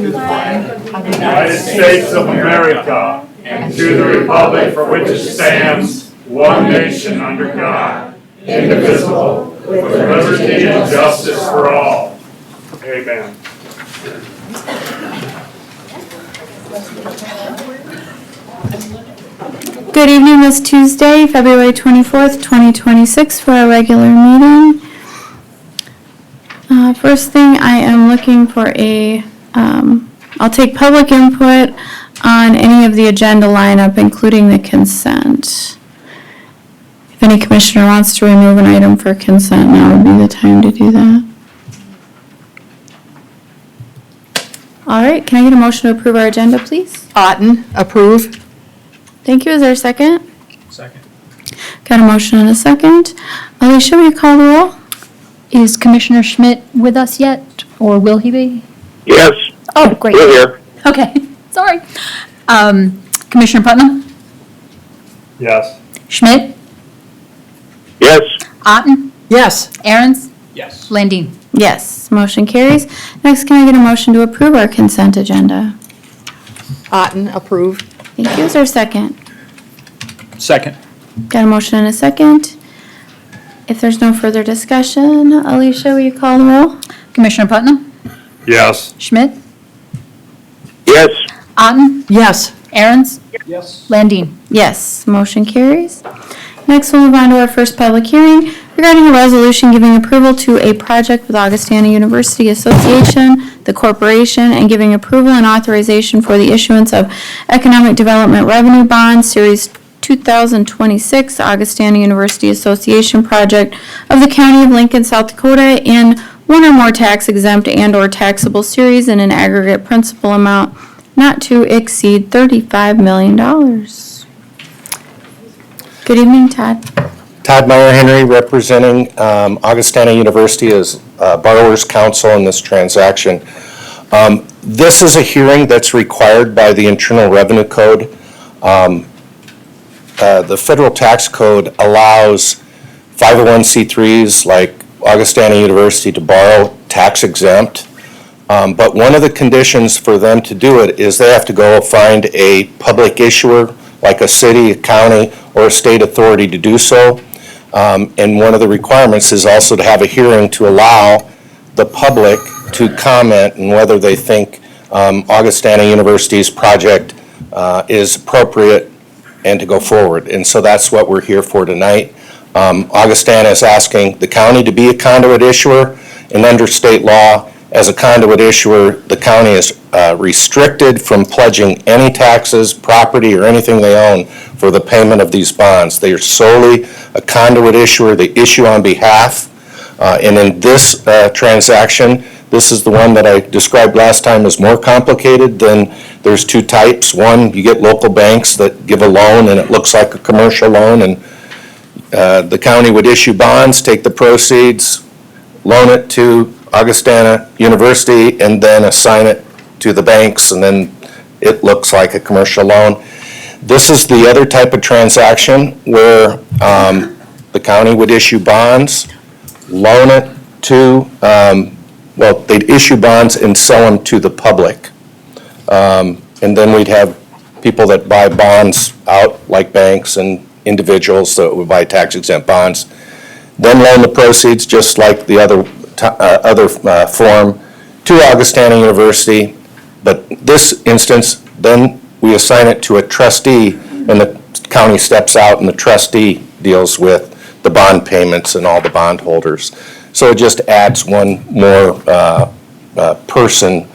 United States of America, and to the republic for which it stands, one nation under God, indivisible, with liberty and justice for all. Amen. Good evening. This Tuesday, February 24th, 2026 for our regular meeting. First thing, I am looking for I'll take public input on any of the agenda lineup, including the consent. If any commissioner wants to remove an item for consent, now would be the time to do that. All right, can I get a motion to approve our agenda, please? Otten, approve. Thank you. Is there a second? Second. Got a motion and a second. Alicia, will you call the roll? Is Commissioner Schmidt with us yet, or will he be? Yes, Oh, great. we're here. Okay, sorry. Commissioner Putnam? Yes. Schmidt? Yes, Otten? Yes. Aaron's? Yes. Landine? Yes, motion carries. Next, can I get a motion to approve our consent agenda? Otten, approve. Thank you. Is there a second? Second. Got a motion and a second. If there's no further discussion, Alicia, will you call the roll? Commissioner Putnam? Yes. Schmidt? yes, Otten? Yes. Aaron's? Yes. Landine? Yes, motion carries. Next, we'll move on to our first public hearing regarding a resolution giving approval to a project with Augustana University Association, the corporation, and giving approval and authorization for the issuance of Economic Development Revenue Bonds, Series 2026, Augustana University Association project of the County of Lincoln, South Dakota, in one or more tax-exempt and/or taxable series in an aggregate principal amount not to exceed $35 million. Good evening, Todd. Todd Meyer Henry, representing Augustana University as borrower's counsel in this transaction. This is a hearing that's required by the Internal Revenue Code. The federal tax code allows 501c3s like Augustana University to borrow tax exempt. But one of the conditions for them to do it is they have to go find a public issuer, like a city, a county, or a state authority to do so. And one of the requirements is also to have a hearing to allow the public to comment on whether they think Augustana University's project is appropriate and to go forward. And so that's what we're here for tonight. Augustana is asking the county to be a conduit issuer, and under state law, as a conduit issuer, the county is restricted from pledging any taxes, property, or anything they own for the payment of these bonds. They are solely a conduit issuer. They issue on behalf. And in this transaction, this is the one that I described last time as more complicated. Then there's two types. One, you get local banks that give a loan and it looks like a commercial loan, and the county would issue bonds, take the proceeds, loan it to Augustana University, and then assign it to the banks, and then it looks like a commercial loan. This is the other type of transaction where the county would issue bonds, loan it to, they'd issue bonds and sell them to the public. And then we'd have people that buy bonds out, like banks and individuals that would buy tax-exempt bonds, then loan the proceeds, just like the other form, to Augustana University. But this instance, then we assign it to a trustee, and the county steps out and the trustee deals with the bond payments and all the bondholders. So it just adds one more person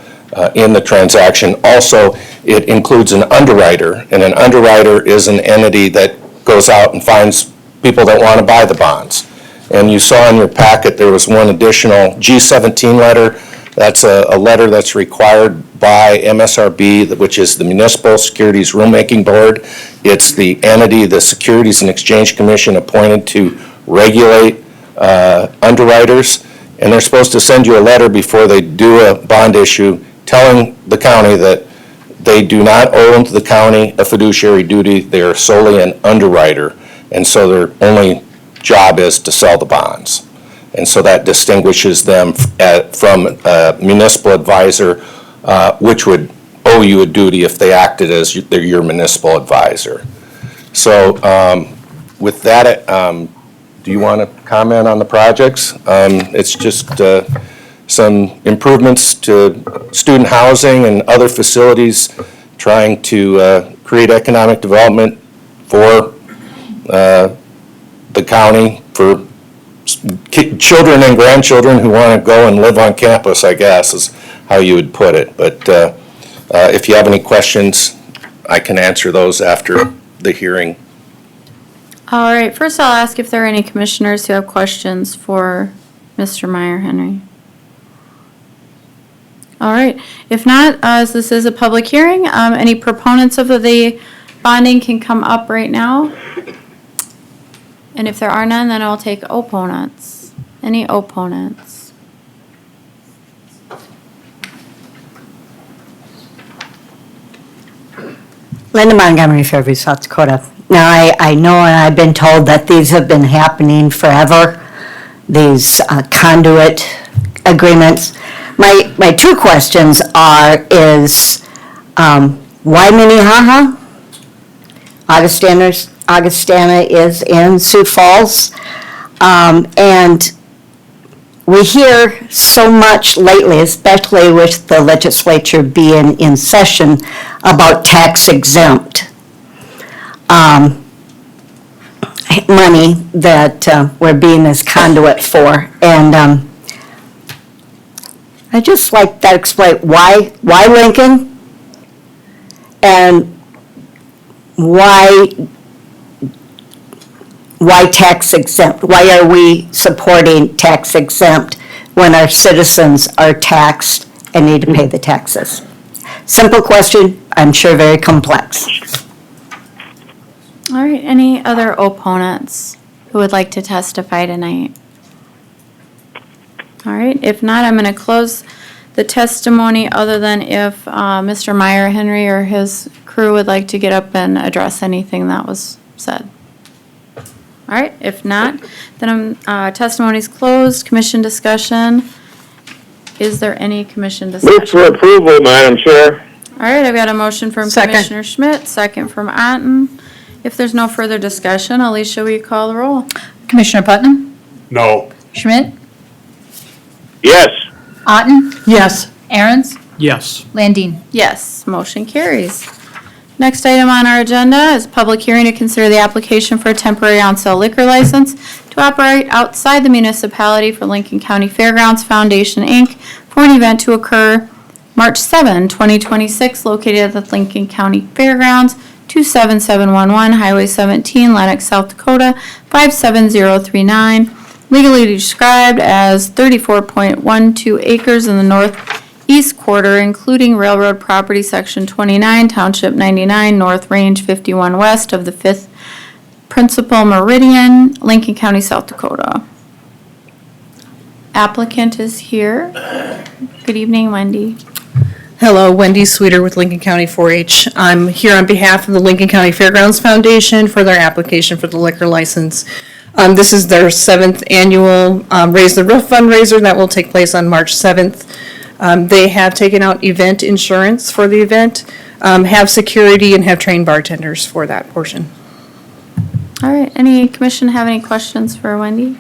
in the transaction. Also, it includes an underwriter, and an underwriter is an entity that goes out and finds people that want to buy the bonds. And you saw in your packet there was one additional G17 letter. That's a letter that's required by MSRB, which is the Municipal Securities Rulemaking Board. It's the entity the Securities and Exchange Commission appointed to regulate underwriters. And they're supposed to send you a letter before they do a bond issue telling the county that they do not owe the county a fiduciary duty. They are solely an underwriter. And so their only job is to sell the bonds. And so that distinguishes them from a municipal advisor which would owe you a duty if they acted as your municipal advisor. So with that, do you want to comment on the projects? It's just some improvements to student housing and other facilities, trying to create economic development for the county, for children and grandchildren who want to go and live on campus, I guess, is how you would put it. But if you have any questions, I can answer those after the hearing. All right, first I'll ask if there are any commissioners who have questions for Mr. Meyer Henry. All right, if not, as this is a public hearing, any proponents of the bonding can come up right now. And if there are none, then I'll take opponents. Any opponents? Linda Montgomery, Fairview, South Dakota. Now, I know and I've been told that these have been happening forever, these conduit agreements. My two questions why Minnehaha? Augustana is in Sioux Falls. And we hear so much lately, especially with the legislature being in session, about tax exempt money that we're being this conduit for. And I just like that explain why Lincoln and why tax exempt? Why are we supporting tax exempt when our citizens are taxed and need to pay the taxes? Simple question, I'm sure very complex. All right, any other opponents who would like to testify tonight? All right, if not, I'm going to close the testimony other than if Mr. Meyer Henry or his crew would like to get up and address anything that was said. All right, if not, then testimony's closed. Commission discussion. Is there any commission discussion? Move for approval, Madam Chair. All right, I've got a motion from Second. Commissioner Schmidt, second from Otten. If there's no further discussion, Alicia, will you call the roll? Commissioner Putnam? No. Schmidt? Yes. Otten? Yes. Aaron's? Yes. Landine? Yes, motion carries. Next item on our agenda is public hearing to consider the application for a temporary on-sale liquor license to operate outside the municipality for Lincoln County Fairgrounds Foundation, Inc. for an event to occur March 7, 2026, located at the Lincoln County Fairgrounds, 27711 Highway 17, Lennox, South Dakota, 57039. Legally described as 34.12 acres in the northeast quarter, including railroad property, section 29, township 99, north range 51 west of the 5th principal meridian, Lincoln County, South Dakota. Applicant is here. Good evening, Wendy. Hello, Wendy Sweeter with Lincoln County 4-H. I'm here on behalf of the Lincoln County Fairgrounds Foundation for their application for the liquor license. This is their 7th annual Raise the Roof fundraiser that will take place on March 7th. They have taken out event insurance for the event, have security, and have trained bartenders for that portion. All right, any commission have any questions for Wendy?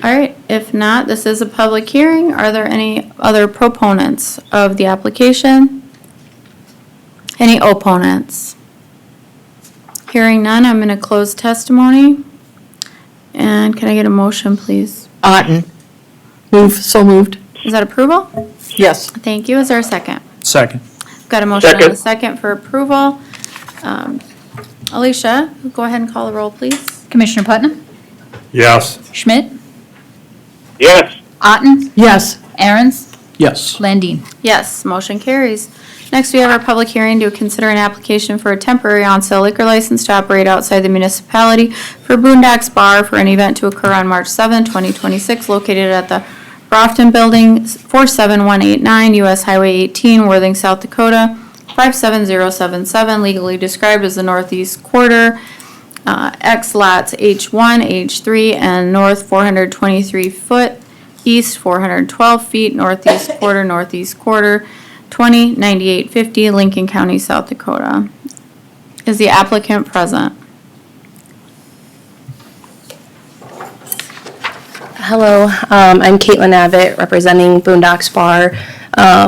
All right, if not, this is a public hearing. Are there any other proponents of the application? Any opponents? Hearing none, I'm going to close testimony. And can I get a motion, please? Otten. So moved. Is that approval? Yes. Thank you. Is there a second? Second. Got a motion and a Second. second for approval. Alicia, go ahead and call the roll, please. Commissioner Putnam? Yes. Schmidt? Yes. Otten? Yes. Aaron's? Yes. Landine? Yes, motion carries. Next, we have our public hearing to consider an application for a temporary on-sale liquor license to operate outside the municipality for Boondocks Bar for an event to occur on March 7, 2026, located at the Brofton Building, 47189 US Highway 18, Worthing, South Dakota, 57077, legally described as the northeast quarter, X lots H1, H3, and north 423 foot northeast, 412 feet, northeast quarter, 209850, Lincoln County, South Dakota. Is the applicant present? Hello, I'm Caitlin Abbott, representing Boondocks Bar.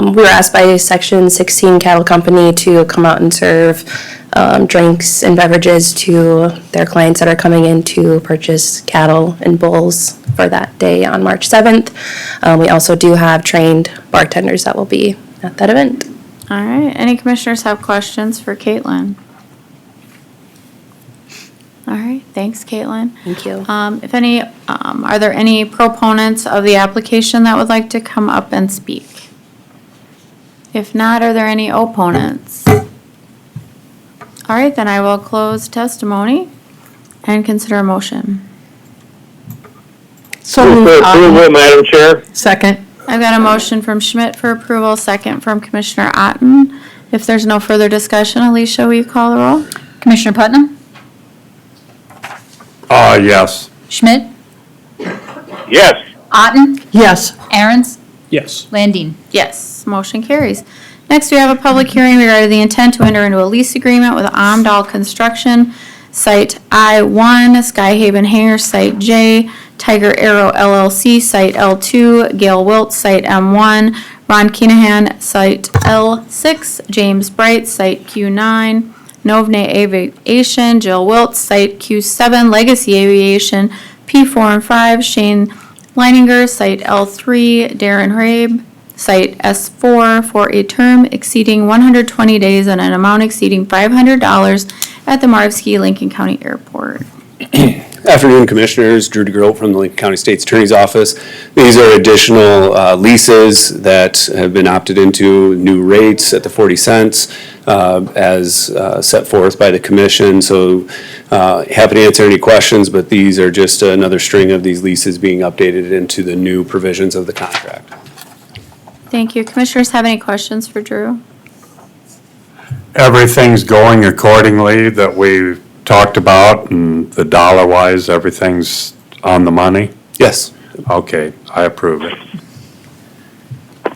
We were asked by Section 16 Cattle Company to come out and serve drinks and beverages to their clients that are coming in to purchase cattle and bulls for that day on March 7th. We also do have trained bartenders that will be at that event. All right, any commissioners have questions for Caitlin? All right, thanks, Caitlin. Thank you. If any, are there any proponents of the application that would like to come up and speak? If not, are there any opponents? All right, then I will close testimony and consider a motion. Move for approval, Madam Chair. Second. I've got a motion from Schmidt for approval, second from Commissioner Otten. If there's no further discussion, Alicia, will you call the roll? Commissioner Putnam? Yes. Schmidt? Yes. Otten? Yes. Aaron's? Yes. Landine? Yes, motion carries. Next, we have a public hearing regarding the intent to enter into a lease agreement with Amdahl Construction, Site I-1, Skyhaven Hangar, Site J, Tiger Arrow LLC, Site L2, Gail Wilt, Site M1, Ron Keenahan, Site L6, James Bright, Site Q9, Novne Aviation, Jill Wilt, Site Q7, Legacy Aviation, P4 and 5, Shane Leininger, Site L3, Darren Rabe, Site S4, for a term exceeding 120 days and an amount exceeding $500 at the Marvski Lincoln County Airport. Afternoon, Commissioners. Drew DeGroat from the Lincoln County State's Attorney's Office. These are additional leases that have been opted into, new rates at the 40 cents as set forth by the Commission. So happy to answer any questions, but these are just another string of these leases being updated into the new provisions of the contract. Thank you. Commissioners have any questions for Drew? Everything's going accordingly that we talked about, and the dollar-wise, everything's on the money? Yes. Okay, I approve it.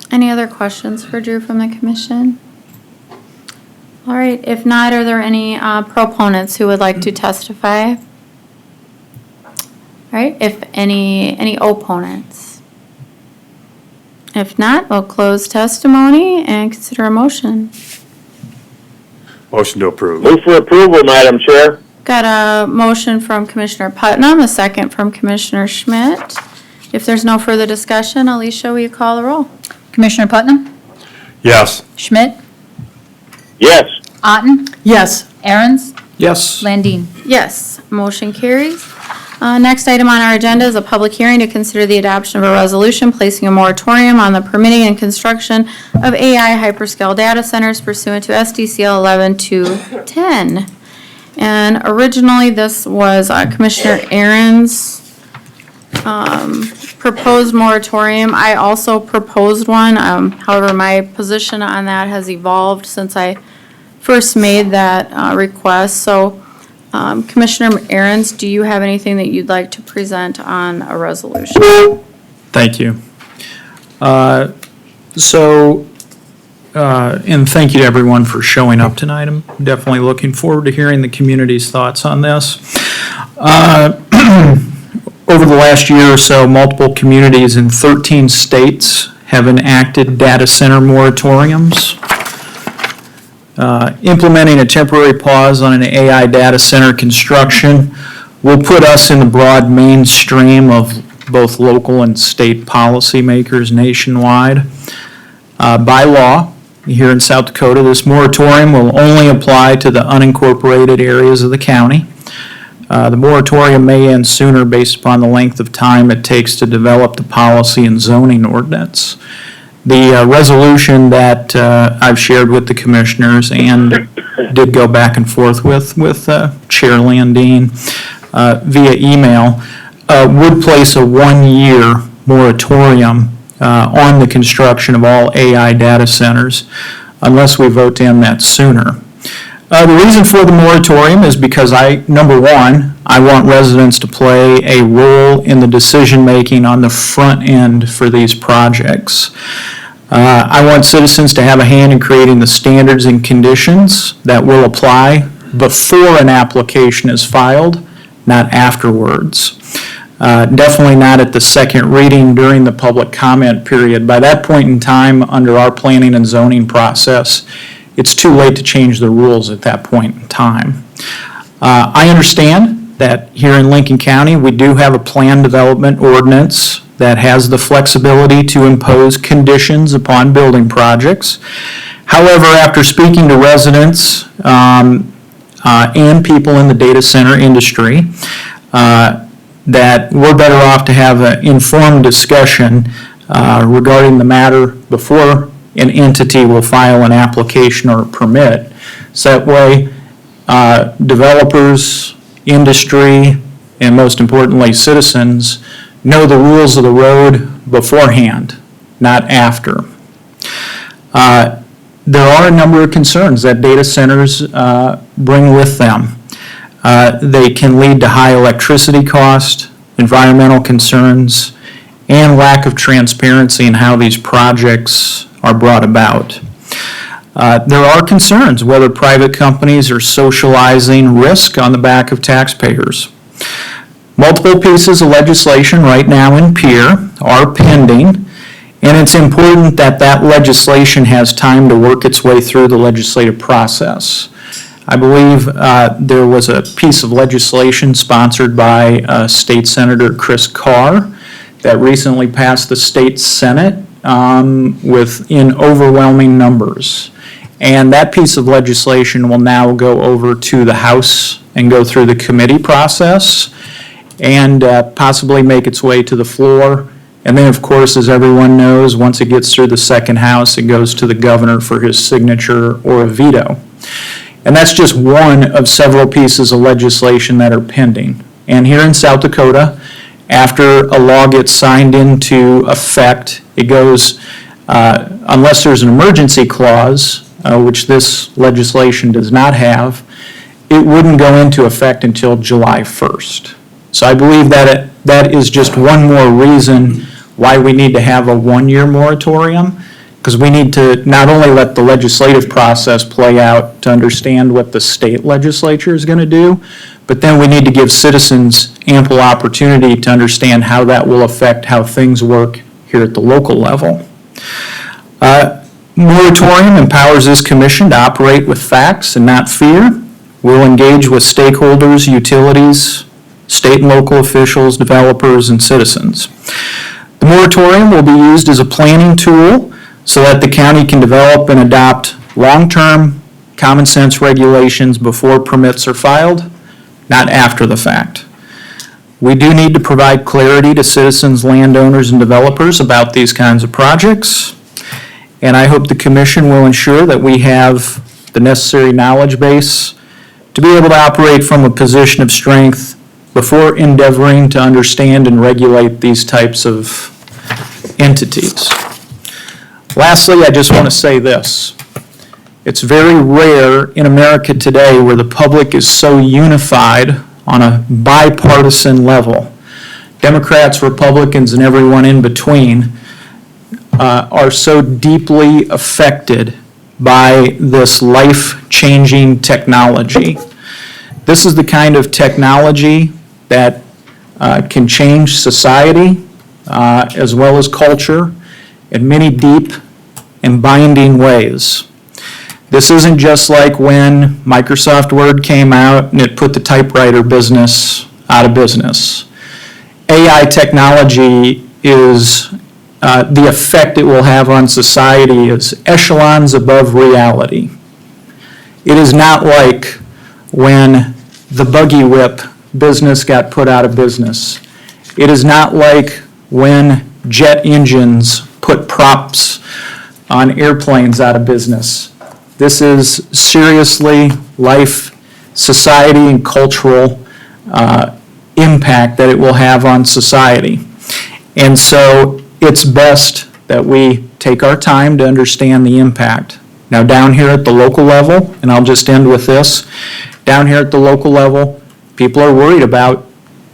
Any other questions for Drew from the commission? All right, if not, are there any proponents who would like to testify? All right, if any opponents? If not, we'll close testimony and consider a motion. Motion to approve. Move for approval, Madam Chair. Got a motion from Commissioner Putnam, a second from Commissioner Schmidt. If there's no further discussion, Alicia, will you call the roll? Commissioner Putnam? Yes. Schmidt? Yes. Otten? Yes. Aaron's? Yes. Landine? Yes, motion carries. Next item on our agenda is a public hearing to consider the adoption of a resolution placing a moratorium on the permitting and construction of AI hyperscale data centers pursuant to SDCL 11-210. And originally, this was Commissioner Aaron's proposed moratorium. I also proposed one. However, my position on that has evolved since I first made that request. So Commissioner Aaron's, do you have anything that you'd like to present on a resolution? Thank you. And thank you to everyone for showing up tonight. I'm definitely looking forward to hearing the community's thoughts on this. Over the last year or so, multiple communities in 13 states have enacted data center moratoriums. Implementing a temporary pause on an AI data center construction will put us in the broad mainstream of both local and state policymakers nationwide. By law, here in South Dakota, this moratorium will only apply to the unincorporated areas of the county. The moratorium may end sooner based upon the length of time it takes to develop the policy and zoning ordinance. The resolution that I've shared with the commissioners and did go back and forth with Chair Landine via email would place a 1-year moratorium on the construction of all AI data centers unless we vote to end that sooner. The reason for the moratorium is because number one, I want residents to play a role in the decision-making on the front end for these projects. I want citizens to have a hand in creating the standards and conditions that will apply before an application is filed, not afterwards. Definitely not at the second reading during the public comment period. By that point in time, under our planning and zoning process, it's too late to change the rules at that point in time. I understand that here in Lincoln County, we do have a plan development ordinance that has the flexibility to impose conditions upon building projects. However, after speaking to residents and people in the data center industry, that we're better off to have an informed discussion regarding the matter before an entity will file an application or a permit. So that way, developers, industry, and most importantly, citizens know the rules of the road beforehand, not after. There are a number of concerns that data centers bring with them. They can lead to high electricity cost, environmental concerns, and lack of transparency in how these projects are brought about. There are concerns whether private companies are socializing risk on the back of taxpayers. Multiple pieces of legislation right now in Pier are pending, and it's important that that legislation has time to work its way through the legislative process. I believe there was a piece of legislation sponsored by State Senator Chris Carr that recently passed the state Senate in overwhelming numbers. And that piece of legislation will now go over to the House and go through the committee process and possibly make its way to the floor. And then, of course, as everyone knows, once it gets through the second House, it goes to the governor for his signature or a veto. And that's just one of several pieces of legislation that are pending. And here in South Dakota, after a law gets signed into effect, it goes, unless there's an emergency clause, which this legislation does not have, it wouldn't go into effect until July 1st. So I believe that that is just one more reason why we need to have a one-year moratorium, because we need to not only let the legislative process play out to understand what the state legislature is going to do, but then we need to give citizens ample opportunity to understand how that will affect how things work here at the local level. Moratorium empowers this commission to operate with facts and not fear. We'll engage with stakeholders, utilities, state and local officials, developers, and citizens. The moratorium will be used as a planning tool so that the county can develop and adopt long-term, common sense regulations before permits are filed, not after the fact. We do need to provide clarity to citizens, landowners, and developers about these kinds of projects. And I hope the commission will ensure that we have the necessary knowledge base to be able to operate from a position of strength before endeavoring to understand and regulate these types of entities. Lastly, I just want to say this. It's very rare in America today where the public is so unified on a bipartisan level. Democrats, Republicans, and everyone in between are so deeply affected by this life-changing technology. This is the kind of technology that can change society as well as culture in many deep and binding ways. This isn't just like when Microsoft Word came out and it put the typewriter business out of business. AI technology is the effect it will have on society is echelons above reality. It is not like when the buggy whip business got put out of business. It is not like when jet engines put props on airplanes out of business. This is seriously life, society, and cultural impact that it will have on society. And so it's best that we take our time to understand the impact. Now, down here at the local level, and I'll just end with this, down here at the local level, people are worried about,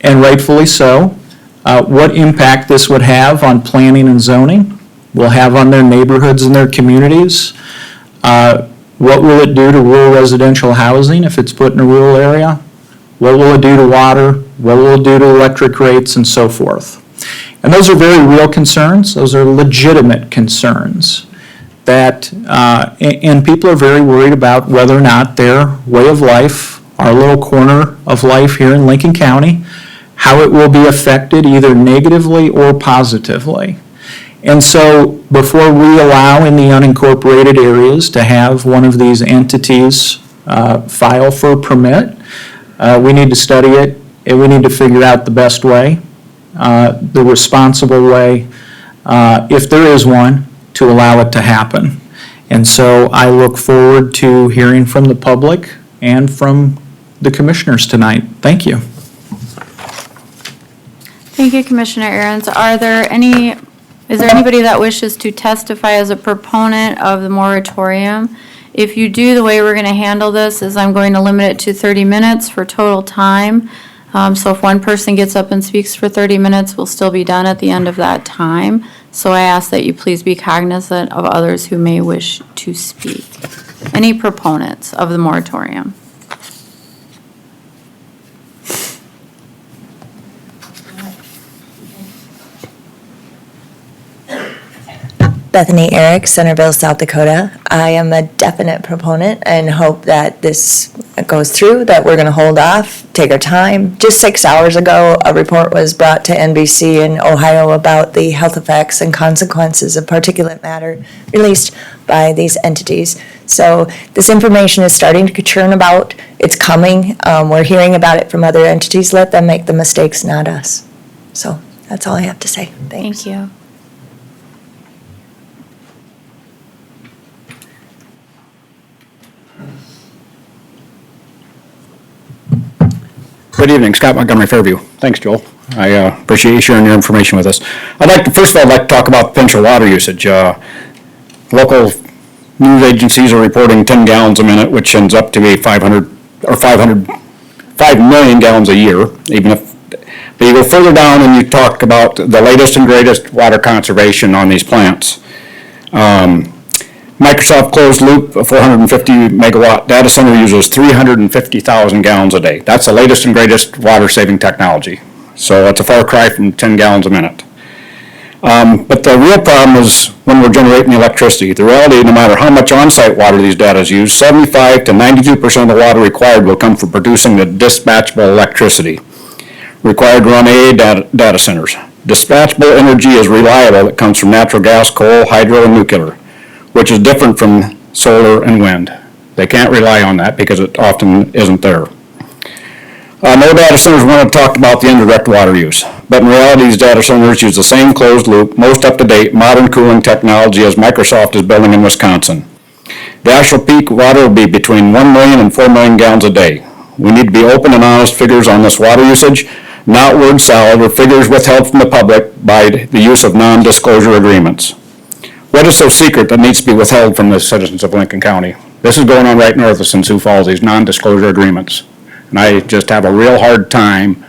and rightfully so, what impact this would have on planning and zoning, will have on their neighborhoods and their communities. What will it do to rural residential housing if it's put in a rural area? What will it do to water? What will it do to electric rates and so forth? And those are very real concerns. Those are legitimate concerns that, and people are very worried about whether or not their way of life, our little corner of life here in Lincoln County, how it will be affected either negatively or positively. And so before we allow in the unincorporated areas to have one of these entities file for a permit, we need to study it, and we need to figure out the best way, the responsible way, if there is one, to allow it to happen. And so I look forward to hearing from the public and from the commissioners tonight. Thank you. Thank you, Commissioner Aaron's. Is there anybody that wishes to testify as a proponent of the moratorium? If you do, the way we're going to handle this is I'm going to limit it to 30 minutes for total time. So if one person gets up and speaks for 30 minutes, we'll still be done at the end of that time. So I ask that you please be cognizant of others who may wish to speak. Any proponents of the moratorium? Bethany Eric, Centerville, South Dakota. I am a definite proponent and hope that this goes through, that we're going to hold off, take our time. Just 6 hours ago, a report was brought to NBC in Ohio about the health effects and consequences of particulate matter released by these entities. So this information is starting to churn about. It's coming. We're hearing about it from other entities. Let them make the mistakes, not us. So that's all I have to say. Thanks. Thank you. Good evening, Scott Montgomery, Fairview. Thanks, Joel. I appreciate you sharing your information with us. First of all, I'd like to talk about potential water usage. Local news agencies are reporting 10 gallons a minute, which ends up to be 5 million gallons a year. But you go further down and you talk about the latest and greatest water conservation on these plants. Microsoft closed loop, a 450 megawatt data center uses 350,000 gallons a day. That's the latest and greatest water saving technology. So it's a far cry from 10 gallons a minute. But the real problem is when we're generating the electricity. The reality, no matter how much on-site water these data use, 75 to 92% of the water required will come from producing the dispatchable electricity required to run AA data centers. Dispatchable energy is reliable. It comes from natural gas, coal, hydro, and nuclear, which is different from solar and wind. They can't rely on that because it often isn't there. No data centers want to talk about the indirect water use, but in reality, these data centers use the same closed loop, most up-to-date modern cooling technology as Microsoft is building in Wisconsin. The actual peak water will be between 1 million and 4 million gallons a day. We need to be open and honest figures on this water usage, not word salad or figures withheld from the public by the use of non-disclosure agreements. What is so secret that needs to be withheld from the citizens of Lincoln County? This is going on right north of us in Sioux Falls, these non-disclosure agreements. And I just have a real hard time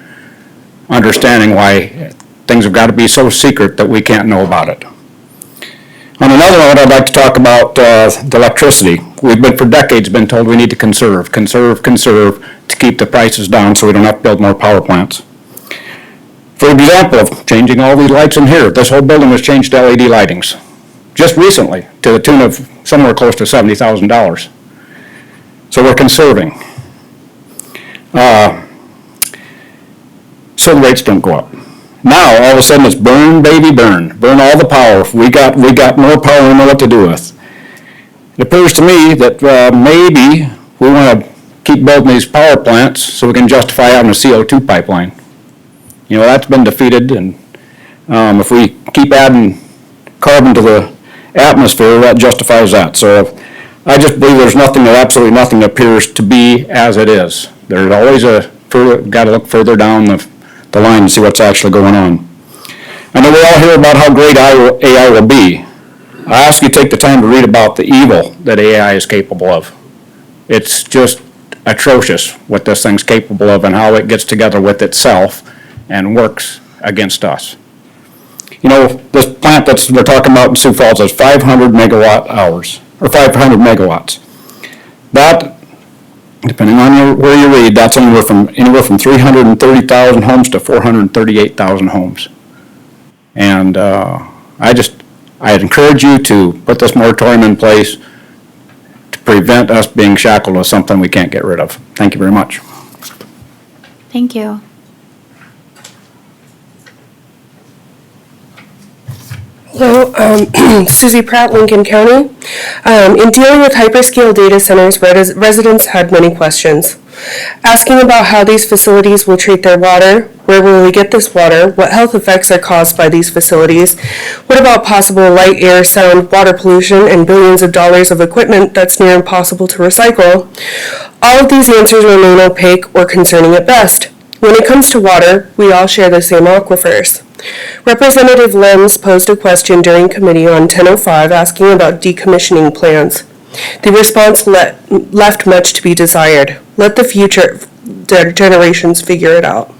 understanding why things have got to be so secret that we can't know about it. On another note, I'd like to talk about the electricity. We've for decades been told we need to conserve to keep the prices down so we don't have to build more power plants. For example, of changing all these lights in here, this whole building was changed to LED lightings just recently to the tune of somewhere close to $70,000. So we're conserving. Certain rates don't go up. Now, all of a sudden, it's burn, baby, burn. Burn all the power. We got more power we know what to do with. It appears to me that maybe we want to keep building these power plants so we can justify having a CO2 pipeline. You know, that's been defeated, and if we keep adding carbon to the atmosphere, that justifies that. So I just believe there's absolutely nothing appears to be as it is. There's always got to look further down the line and see what's actually going on. I know we all hear about how great AI will be. I ask you to take the time to read about the evil that AI is capable of. It's just atrocious what this thing's capable of and how it gets together with itself and works against us. You know, this plant we're talking about in Sioux Falls is 500 megawatt hours, or 500 megawatts. That, depending on where you read, that's anywhere from 330,000 homes to 438,000 homes. And I'd encourage you to put this moratorium in place to prevent us being shackled with something we can't get rid of. Thank you very much. Thank you. Hello, Susie Pratt, Lincoln County. In dealing with hyperscale data centers, residents had many questions. Asking about how these facilities will treat their water, where will we get this water, what health effects are caused by these facilities, what about possible light, air, sound, water pollution, and billions of dollars of equipment that's near impossible to recycle. All of these answers remain opaque or concerning at best. When it comes to water, we all share the same aquifers. Representative Lenz posed a question during committee on 10:05 asking about decommissioning plans. The response left much to be desired. Let the future generations figure it out.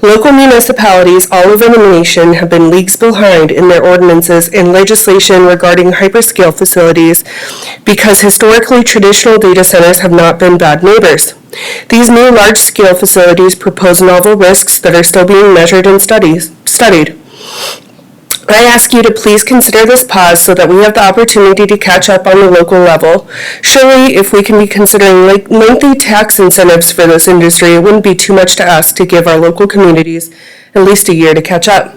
Local municipalities all over the nation have been leagues behind in their ordinances and legislation regarding hyperscale facilities because historically traditional data centers have not been bad neighbors. These new large-scale facilities propose novel risks that are still being measured and studied. I ask you to please consider this pause so that we have the opportunity to catch up on the local level. Surely, if we can be considering lengthy tax incentives for this industry, it wouldn't be too much to ask to give our local communities at least a year to catch up.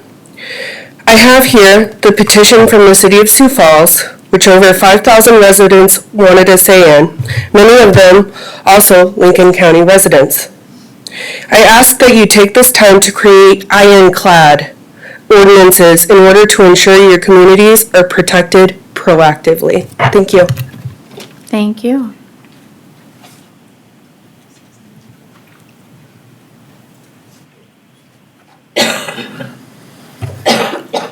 I have here the petition from the City of Sioux Falls, which over 5,000 residents wanted a say in, many of them also Lincoln County residents. I ask that you take this time to create ironclad ordinances in order to ensure your communities are protected proactively. Thank you. Thank you.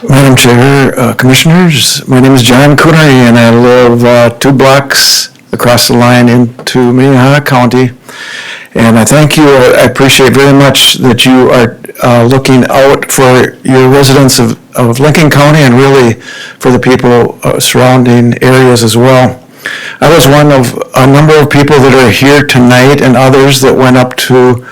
Madam Chair, Commissioners, my name is John Coonery and I live 2 blocks across the line into Minnehaha County. And I thank you, I appreciate very much that you are looking out for your residents of Lincoln County and really for the people surrounding areas as well. I was one of a number of people that are here tonight and others that went up to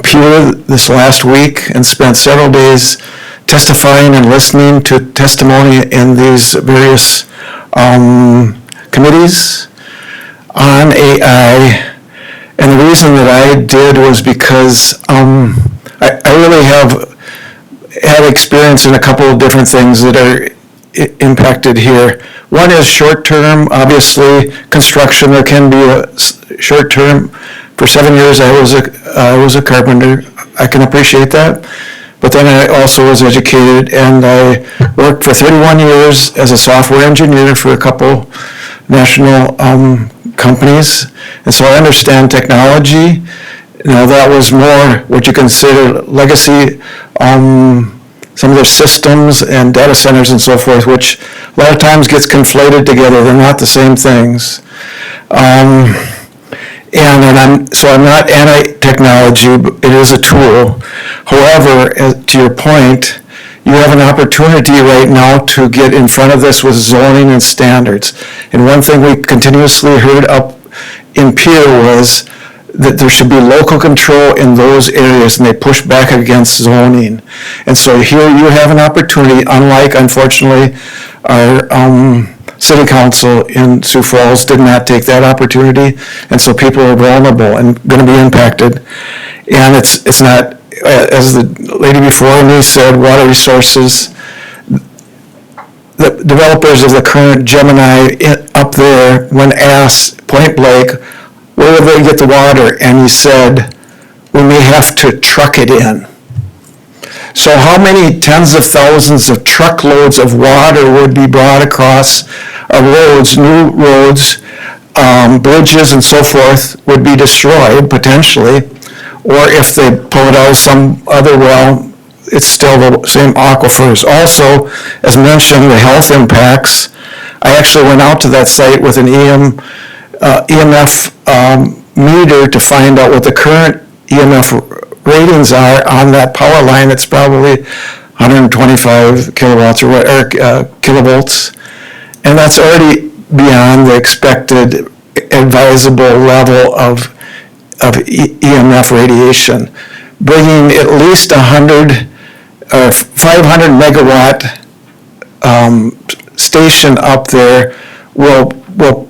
Pure this last week and spent several days testifying and listening to testimony in these various committees on AI. And the reason that I did was because I really have had experience in a couple of different things that are impacted here. One is short-term, obviously, construction. There can be a short-term. For 7 years, I was a carpenter. I can appreciate that. But then I also was educated, and I worked for 31 years as a software engineer for a couple national companies. And so I understand technology. You know, that was more what you consider legacy, some of their systems and data centers and so forth, which a lot of times gets conflated together. They're not the same things. So I'm not anti-technology, but it is a tool. However, to your point, you have an opportunity right now to get in front of this with zoning and standards. And one thing we continuously heard up in Pierre was that there should be local control in those areas, and they push back against zoning. And so here you have an opportunity, unlike, unfortunately, our city council in Sioux Falls did not take that opportunity, and so people are vulnerable and going to be impacted. And it's not, as the lady before me said, water resources. The developers of the current Gemini up there, when asked point blank, where will they get the water? And he said, we may have to truck it in. So how many tens of thousands of truckloads of water would be brought across our roads, new roads, bridges and so forth would be destroyed potentially, or if they pull it out of some other well, it's still the same aquifers. Also, as mentioned, the health impacts. I actually went out to that site with an EMF meter to find out what the current EMF ratings are on that power line. It's probably 125 kilowatts or kilovolts. And that's already beyond the expected advisable level of EMF radiation. Bringing at least 100 or 500 megawatt station up there will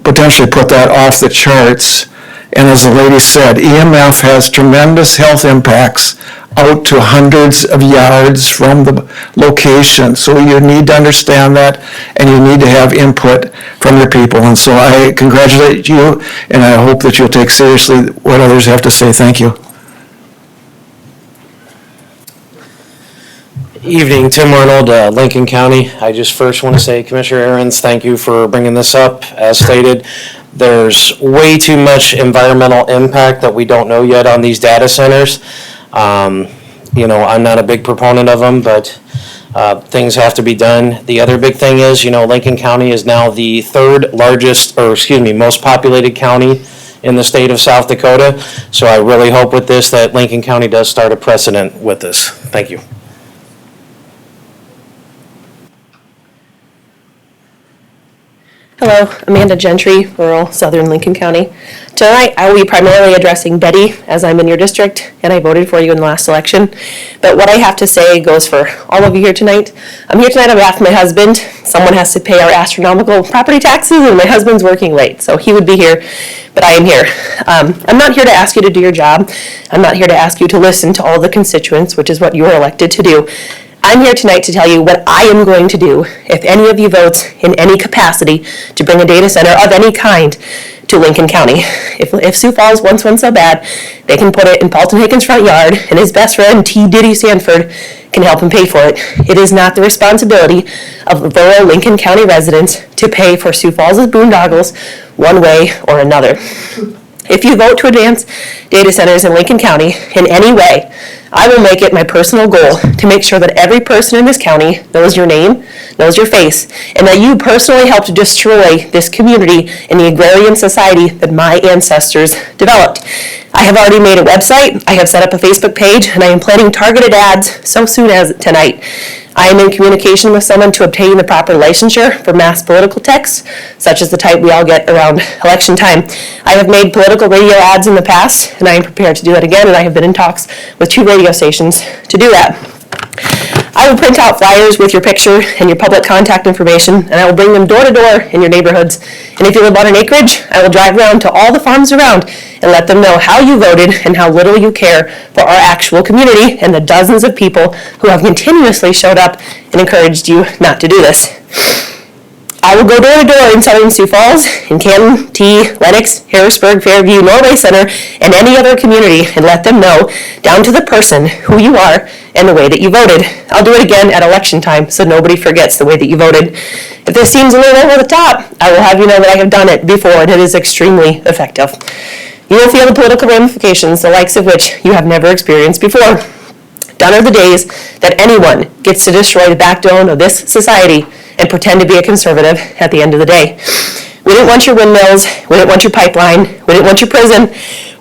potentially put that off the charts. And as the lady said, EMF has tremendous health impacts out to hundreds of yards from the location. So you need to understand that, and you need to have input from your people. And so I congratulate you, and I hope that you'll take seriously what others have to say. Thank you. Evening, Tim Arnold, Lincoln County. I just first want to say, Commissioner Aaron's, thank you for bringing this up. As stated, there's way too much environmental impact that we don't know yet on these data centers. You know, I'm not a big proponent of them, but things have to be done. The other big thing is, you know, Lincoln County is now the third largest, or excuse me, most populated county in the state of South Dakota. So I really hope with this that Lincoln County does start a precedent with this. Thank you. Hello, Amanda Gentry, rural southern Lincoln County. Tonight, I will be primarily addressing Betty, as I'm in your district, and I voted for you in the last election. But what I have to say goes for all of you here tonight. I'm here tonight on behalf of my husband. Someone has to pay our astronomical property taxes, and my husband's working late, so he would be here, but I am here. I'm not here to ask you to do your job. I'm not here to ask you to listen to all the constituents, which is what you are elected to do. I'm here tonight to tell you what I am going to do if any of you votes in any capacity to bring a data center of any kind to Lincoln County. If Sioux Falls wants one so bad, they can put it in Paulton Haken's front yard, and his best friend, T. Diddy Sanford, can help him pay for it. It is not the responsibility of rural Lincoln County residents to pay for Sioux Falls' boondoggles one way or another. If you vote to advance data centers in Lincoln County in any way, I will make it my personal goal to make sure that every person in this county knows your name, knows your face, and that you personally helped destroy this community and the agrarian society that my ancestors developed. I have already made a website, I have set up a Facebook page, and I am planning targeted ads so soon as tonight. I am in communication with someone to obtain the proper licensure for mass political texts, such as the type we all get around election time. I have made political radio ads in the past, and I am prepared to do that again, and I have been in talks with 2 radio stations to do that. I will print out flyers with your picture and your public contact information, and I will bring them door to door in your neighborhoods. And if you live on an acreage, I will drive around to all the farms around and let them know how you voted and how little you care for our actual community and the dozens of people who have continuously showed up and encouraged you not to do this. I will go door to door in southern Sioux Falls, in Canton, T, Lennox, Harrisburg, Fairview, Norway Center, and any other community and let them know, down to the person, who you are and the way that you voted. I'll do it again at election time so nobody forgets the way that you voted. If this seems a little over the top, I will have you know that I have done it before and it is extremely effective. You will feel the political ramifications, the likes of which you have never experienced before. Gone are the days that anyone gets to destroy the backbone of this society and pretend to be a conservative at the end of the day. We didn't want your windmills, we didn't want your pipeline, we didn't want your prison,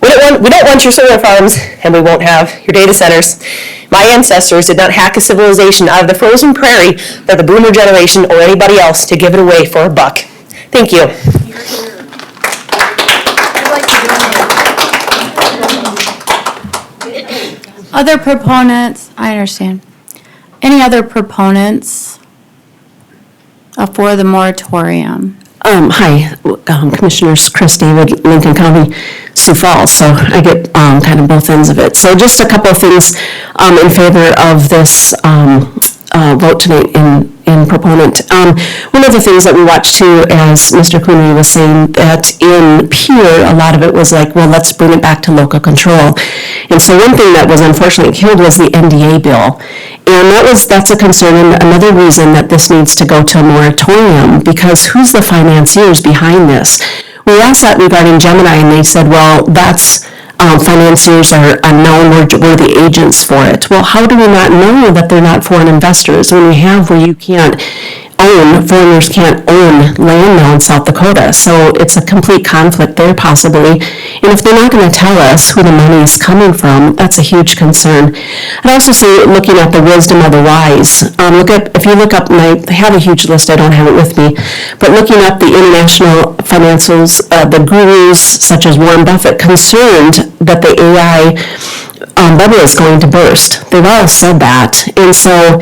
we don't want your solar farms, and we won't have your data centers. My ancestors did not hack a civilization out of the frozen prairie for the boomer generation or anybody else to give it away for a buck. Thank you. Other proponents, I understand. Any other proponents for the moratorium? Hi, Commissioners Chris David, Lincoln County, Sioux Falls, so I get kind of both ends of it. So just a couple of things in favor of this vote tonight in proponent. One of the things that we watched too, as Mr. Clooney was saying, that in Pierre, a lot of it was like, well, let's bring it back to local control. And so one thing that was unfortunately killed was the NDA bill. And that's a concern, and another reason that this needs to go to a moratorium, because who's the financiers behind this? We asked that regarding Gemini, and they said, well, that's financiers are unknown, we're the agents for it. Well, how do we not know that they're not foreign investors when we have where you can't foreigners can't own land now in South Dakota. So it's a complete conflict there possibly. And if they're not going to tell us who the money is coming from, that's a huge concern. I'd also say, looking at the wisdom of the wise, if you look up, and I have a huge list, I don't have it with me, but looking up the international financials, the gurus such as Warren Buffett, concerned that the AI bubble is going to burst. They've all said that. And so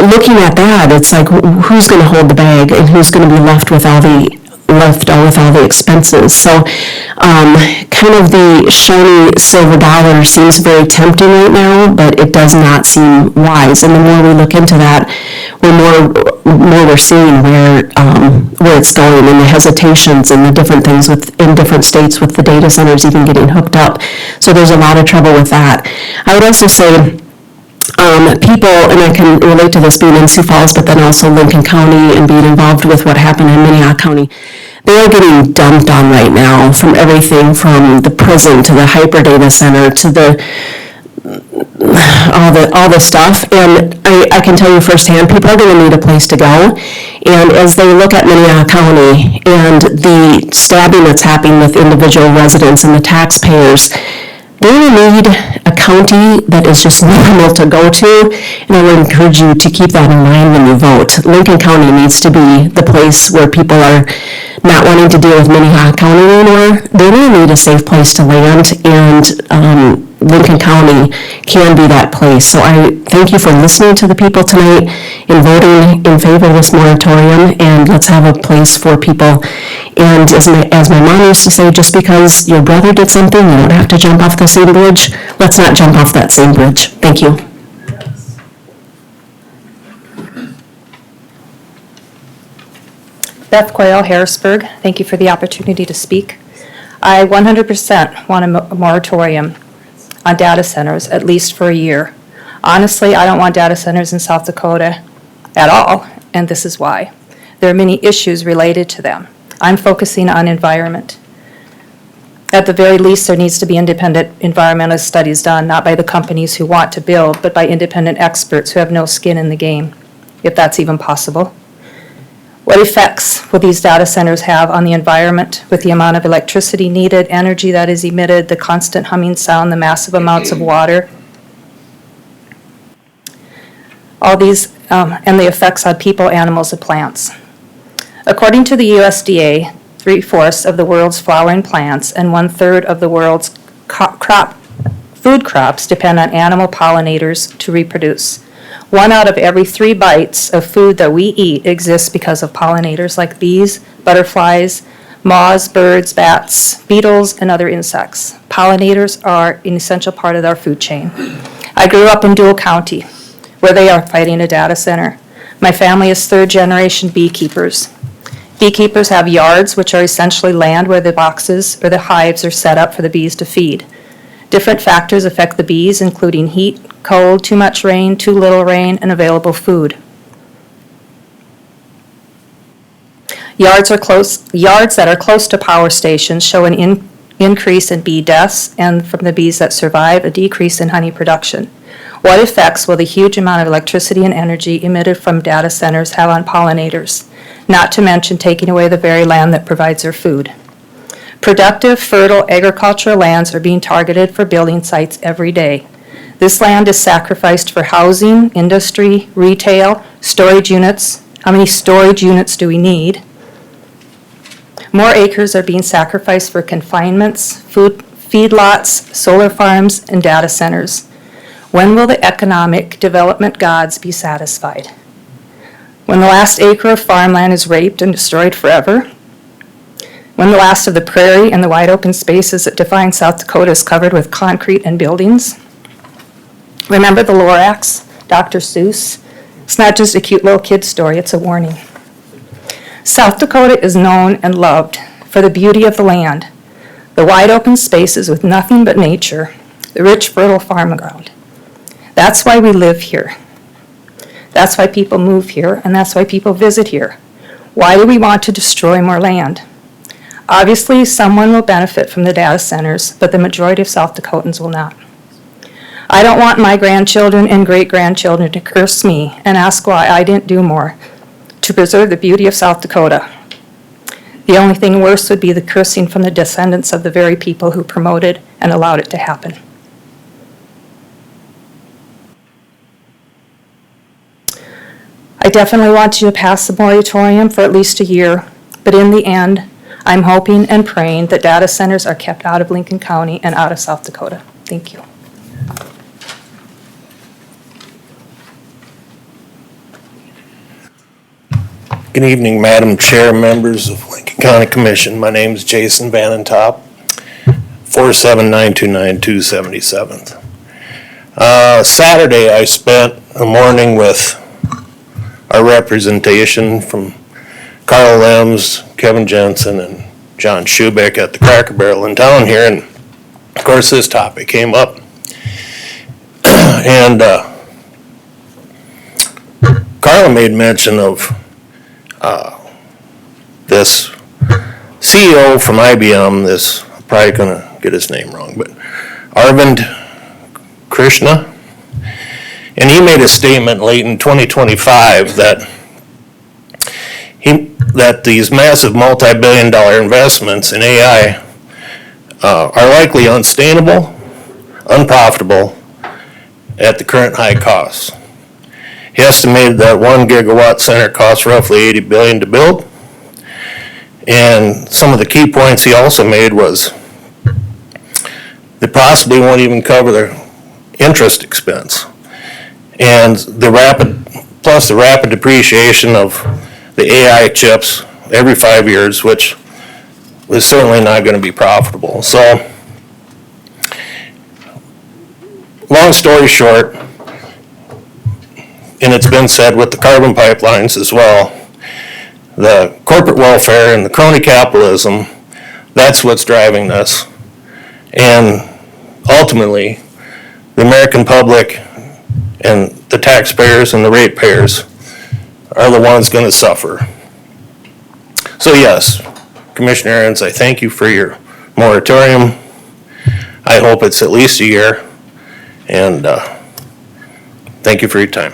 looking at that, it's like, who's going to hold the bag and who's going to be left with all the expenses? So kind of the shiny silver dollar seems very tempting right now, but it does not seem wise. And the more we look into that, the more we're seeing where it's going, and the hesitations and the different things in different states with the data centers even getting hooked up. So there's a lot of trouble with that. I would also say, people, and I can relate to this being in Sioux Falls, but then also Lincoln County and being involved with what happened in Minnehaha County, they are getting dumped on right now from everything from the prison to the hyper data center to all the stuff. And I can tell you firsthand, people are going to need a place to go. And as they look at Minnehaha County and the stabbing that's happening with individual residents and the taxpayers, they need a county that is just normal to go to, and I would encourage you to keep that in mind when you vote. Lincoln County needs to be the place where people are not wanting to deal with Minnehaha County anymore. They really need a safe place to land, and Lincoln County can be that place. So I thank you for listening to the people tonight and voting in favor of this moratorium, and let's have a place for people. And as my mom used to say, just because your brother did something, you don't have to jump off the same bridge. Let's not jump off that same bridge. Thank you. Beth Quayle, Harrisburg. Thank you for the opportunity to speak. I 100% want a moratorium on data centers, at least for a year. Honestly, I don't want data centers in South Dakota at all, and this is why. There are many issues related to them. I'm focusing on environment. At the very least, there needs to be independent environmental studies done, not by the companies who want to build, but by independent experts who have no skin in the game, if that's even possible. What effects will these data centers have on the environment with the amount of electricity needed, energy that is emitted, the constant humming sound, the massive amounts of water? All these, and the effects on people, animals, and plants. According to the USDA, 3/4 of the world's flowering plants and 1/3 of the world's food crops depend on animal pollinators to reproduce. 1 out of every 3 bites of food that we eat exists because of pollinators like bees, butterflies, moths, birds, bats, beetles, and other insects. Pollinators are an essential part of our food chain. I grew up in Dual County, where they are fighting a data center. My family is 3rd-generation beekeepers. Beekeepers have yards, which are essentially land where the boxes or the hives are set up for the bees to feed. Different factors affect the bees, including heat, cold, too much rain, too little rain, and available food. Yards that are close to power stations show an increase in bee deaths, and from the bees that survive, a decrease in honey production. What effects will the huge amount of electricity and energy emitted from data centers have on pollinators, not to mention taking away the very land that provides their food? Productive, fertile agricultural lands are being targeted for building sites every day. This land is sacrificed for housing, industry, retail, storage units. How many storage units do we need? More acres are being sacrificed for confinements, feedlots, solar farms, and data centers. When will the economic development gods be satisfied? When the last acre of farmland is raped and destroyed forever? When the last of the prairie and the wide open spaces that define South Dakota is covered with concrete and buildings? Remember the Lorax, Dr. Seuss? It's not just a cute little kid story, it's a warning. South Dakota is known and loved for the beauty of the land, the wide open spaces with nothing but nature, the rich, fertile farm ground. That's why we live here. That's why people move here, and that's why people visit here. Why do we want to destroy more land? Obviously, someone will benefit from the data centers, but the majority of South Dakotans will not. I don't want my grandchildren and great-grandchildren to curse me and ask why I didn't do more to to preserve the beauty of South Dakota. The only thing worse would be the cursing from the descendants of the very people who promoted and allowed it to happen. I definitely want you to pass the moratorium for at least a year, but in the end, I'm hoping and praying that data centers are kept out of Lincoln County and out of South Dakota. Thank you. Good evening, Madam Chair, members of Lincoln County Commission. My name is Jason Vanentop, 47929-277th. Saturday, I spent a morning with our representation from Carl Lems, Kevin Jensen, and John Schubeck at the Cracker Barrel in town here, and of course this topic came up. And Carl made mention of this CEO from IBM, I'm probably going to get his name wrong, but Arvind Krishna, and he made a statement late in 2025 that these massive multi-billion-dollar investments in AI are likely unsustainable, unprofitable at the current high costs. He estimated that 1 gigawatt center costs roughly $80 billion to build. And some of the key points he also made was they possibly won't even cover their interest expense. And the rapid depreciation of the AI chips every 5 years, which is certainly not going to be profitable. So, long story short, and it's been said with the carbon pipelines as well, the corporate welfare and the crony capitalism, that's what's driving this. And ultimately, the American public and the taxpayers and the ratepayers are the ones going to suffer. So yes, Commissioner Ahrens, I thank you for your moratorium. I hope it's at least a year, and thank you for your time.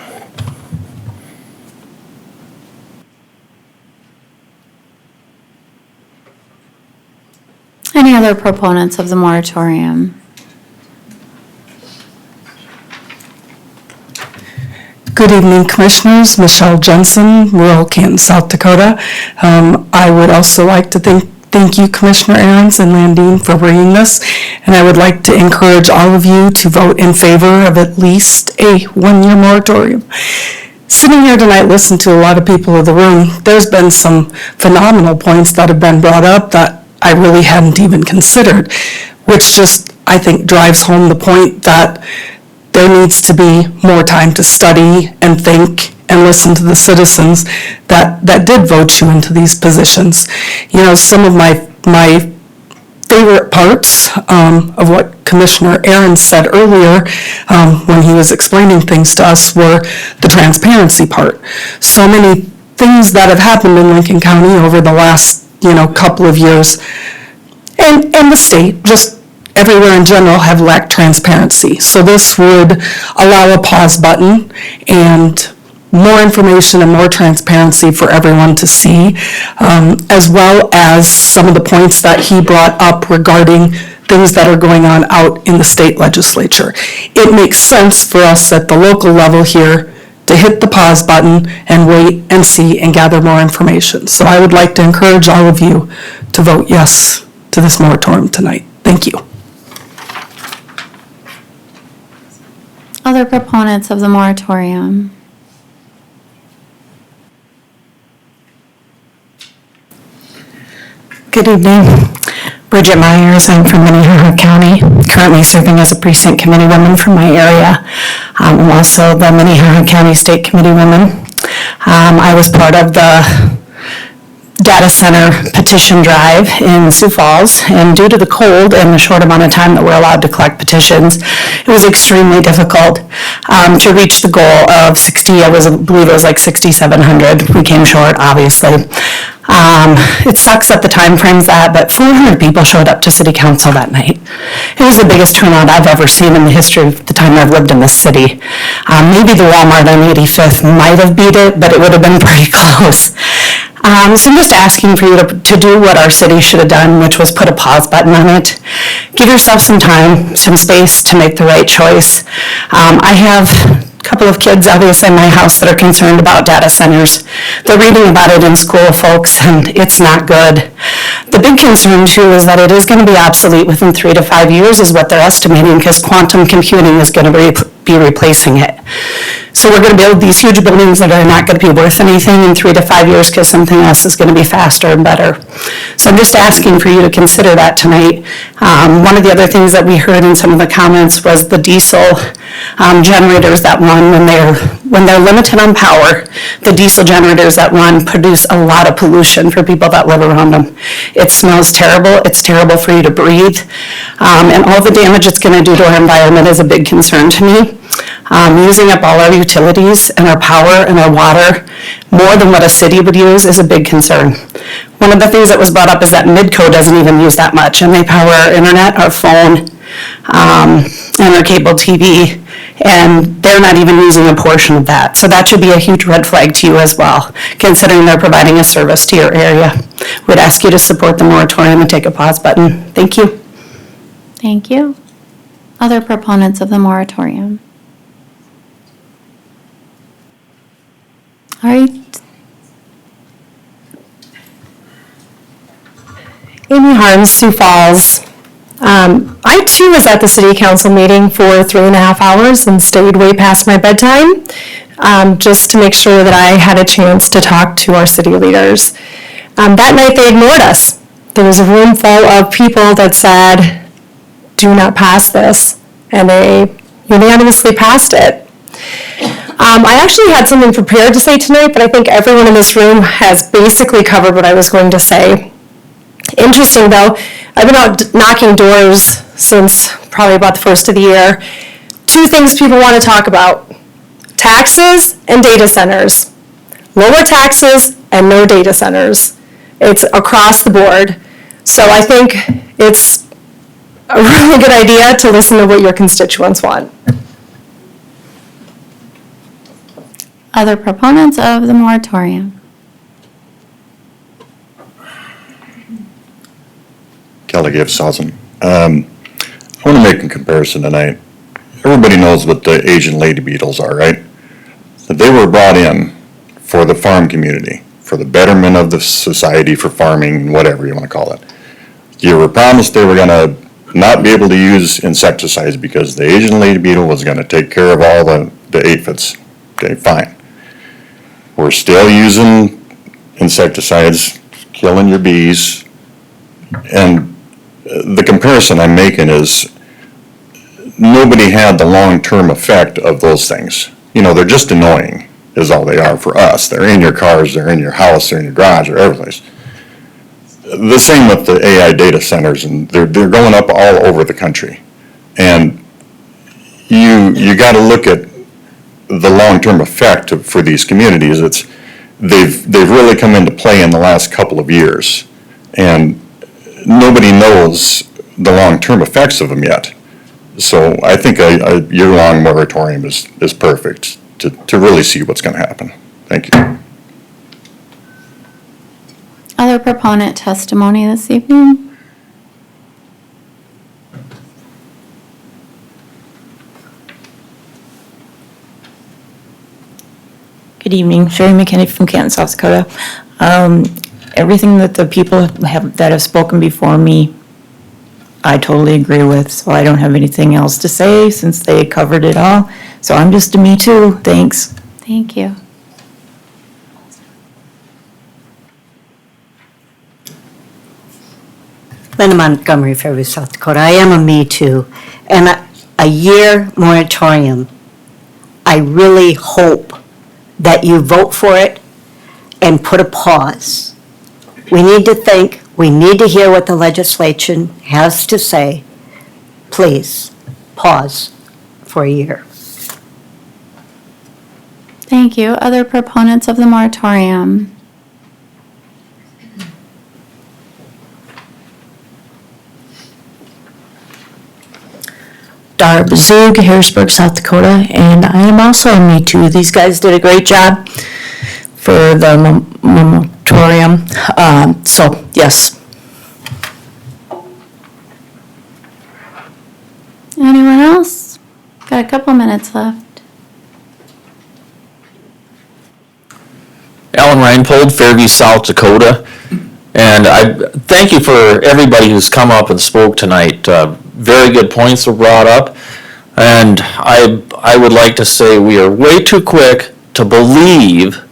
Any other proponents of the moratorium? Good evening, Commissioners. Michelle Jensen, rural Canton, South Dakota. I would also like to thank you, Commissioner Ahrens and Landine, for bringing this. And I would like to encourage all of you to vote in favor of at least a one-year moratorium. Sitting here tonight, listening to a lot of people in the room, there's been some phenomenal points that have been brought up that I really hadn't even considered, which just, I think, drives home the point that there needs to be more time to study and think and listen to the citizens that did vote you into these positions. You know, some of my favorite parts of what Commissioner Ahrens said earlier when he was explaining things to us were the transparency part. So many things that have happened in Lincoln County over the last couple of years, and the state, just everywhere in general, have lacked transparency. So this would allow a pause button and more information and more transparency for everyone to see, as well as some of the points that he brought up regarding things that are going on out in the state legislature. It makes sense for us at the local level here to hit the pause button and wait and see and gather more information. So I would like to encourage all of you to vote yes to this moratorium tonight. Thank you. Other proponents of the moratorium? Good evening. Bridget Myers, I'm from Minnehaha County, currently serving as a precinct committee woman for my area. I'm also the Minnehaha County State Committee woman. I was part of the data center petition drive in Sioux Falls, and due to the cold and the short amount of time that we're allowed to collect petitions, it was extremely difficult to reach the goal of 60, I believe it was like 6,700. We came short, obviously. It sucks that the time frame's that, but 400 people showed up to city council that night. It was the biggest turnout I've ever seen in the history of the time I've lived in this city. Maybe the Walmart on 85th might have beat it, but it would have been pretty close. So I'm just asking for you to do what our city should have done, which was put a pause button on it. Give yourself some time, some space to make the right choice. I have a couple of kids, obviously, in my house that are concerned about data centers. They're reading about it in school, folks, and it's not good. The big concern, too, is that it is going to be obsolete within 3 to 5 years, is what they're estimating, because quantum computing is going to be replacing it. So we're going to build these huge buildings that are not going to be worth anything in 3 to 5 years because something else is going to be faster and better. So I'm just asking for you to consider that tonight. One of the other things that we heard in some of the comments was the diesel generators that run when they're limited on power. The diesel generators that run produce a lot of pollution for people that live around them. It smells terrible. It's terrible for you to breathe. And all the damage it's going to do to our environment is a big concern to me. Using up all our utilities and our power and our water more than what a city would use is a big concern. One of the things that was brought up is that Midco doesn't even use that much, and they power our internet, our phone, and our cable TV, and they're not even using a portion of that. So that should be a huge red flag to you as well, considering they're providing a service to your area. We'd ask you to support the moratorium and take a pause button. Thank you. Thank you. Other proponents of the moratorium? All right. Amy Harms, Sioux Falls. I too was at the city council meeting for 3.5 hours and stayed way past my bedtime, just to make sure that I had a chance to talk to our city leaders. That night they ignored us. There was a room full of people that said, do not pass this, and they unanimously passed it. I actually had something prepared to say tonight, but I think everyone in this room has basically covered what I was going to say. Interesting though, I've been out knocking doors since probably about the first of the year. 2 things people want to talk about: taxes and data centers. Lower taxes and no data centers. It's across the board. So I think it's a really good idea to listen to what your constituents want. Other proponents of the moratorium? Kelly Giveshausen. I want to make a comparison tonight. Everybody knows what the Asian lady beetles are, right? That they were brought in for the farm community, for the betterment of the society, for farming, whatever you want to call it. You were promised they were going to not be able to use insecticides because the Asian lady beetle was going to take care of all the aphids. Okay, fine. We're still using insecticides, killing your bees, and the comparison I'm making is nobody had the long-term effect of those things. You know, they're just annoying, is all they are for us. They're in your cars, they're in your house, they're in your garage, they're every place. The same with the AI data centers, and they're going up all over the country. And you got to look at the long-term effect for these communities. They've really come into play in the last couple of years, and nobody knows the long-term effects of them yet. So I think a year-long moratorium is perfect to really see what's going to happen. Thank you. Other proponent testimony this evening? Good evening, Sherry McKinney from Canton, South Dakota. Everything that the people that have spoken before me, I totally agree with, so I don't have anything else to say since they covered it all. So I'm just a me too, thanks. Thank you. Linda Montgomery, Fairview, South Dakota. I am a me too. And a year moratorium, I really hope that you vote for it and put a pause. We need to think, we need to hear what the legislation has to say. Please, pause for a year. Thank you. Other proponents of the moratorium? Barb Zug, Harrisburg, South Dakota, and I am also a Me Too. These guys did a great job for the moratorium. So, yes. Anyone else? Got a couple minutes left. Alan Reinpold, Fairview, South Dakota. And I thank you for everybody who's come up and spoke tonight. Very good points were brought up. And I would like to say we are way too quick to believe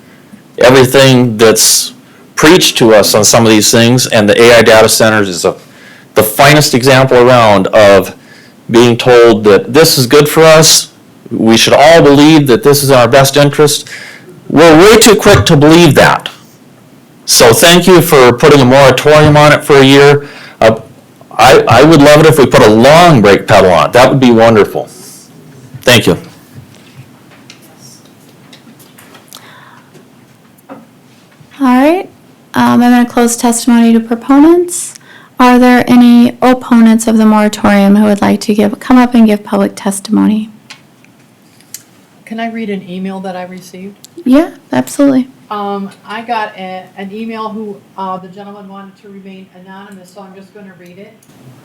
everything that's preached to us on some of these things. And the AI data centers is the finest example around of being told that this is good for us. We should all believe that this is in our best interest. We're way too quick to believe that. So thank you for putting a moratorium on it for a year. I would love it if we put a long brake pedal on it. That would be wonderful. Thank you. All right, I'm going to close testimony to proponents. Are there any opponents of the moratorium who would like to come up and give public testimony? Can I read an email that I received? Yeah, absolutely. I got an email who the gentleman wanted to remain anonymous, so I'm just going to read it.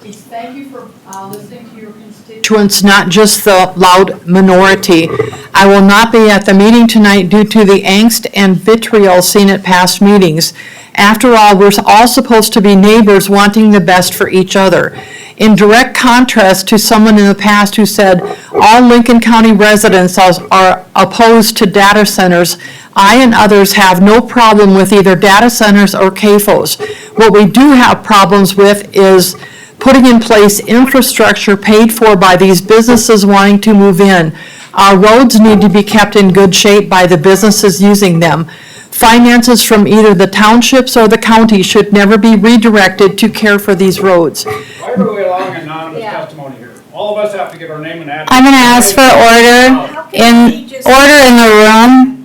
It's thank you for listening to your constituents, not just the loud minority. I will not be at the meeting tonight due to the angst and vitriol seen at past meetings. After all, we're all supposed to be neighbors wanting the best for each other. In direct contrast to someone in the past who said all Lincoln County residents are opposed to data centers, I and others have no problem with either data centers or CAFOs. What we do have problems with is putting in place infrastructure paid for by these businesses wanting to move in. Our roads need to be kept in good shape by the businesses using them. Finances from either the townships or the county should never be redirected to care for these roads. Why are we allowing anonymous testimony here? All of us have to give our name and address. I'm going to ask for order in the room.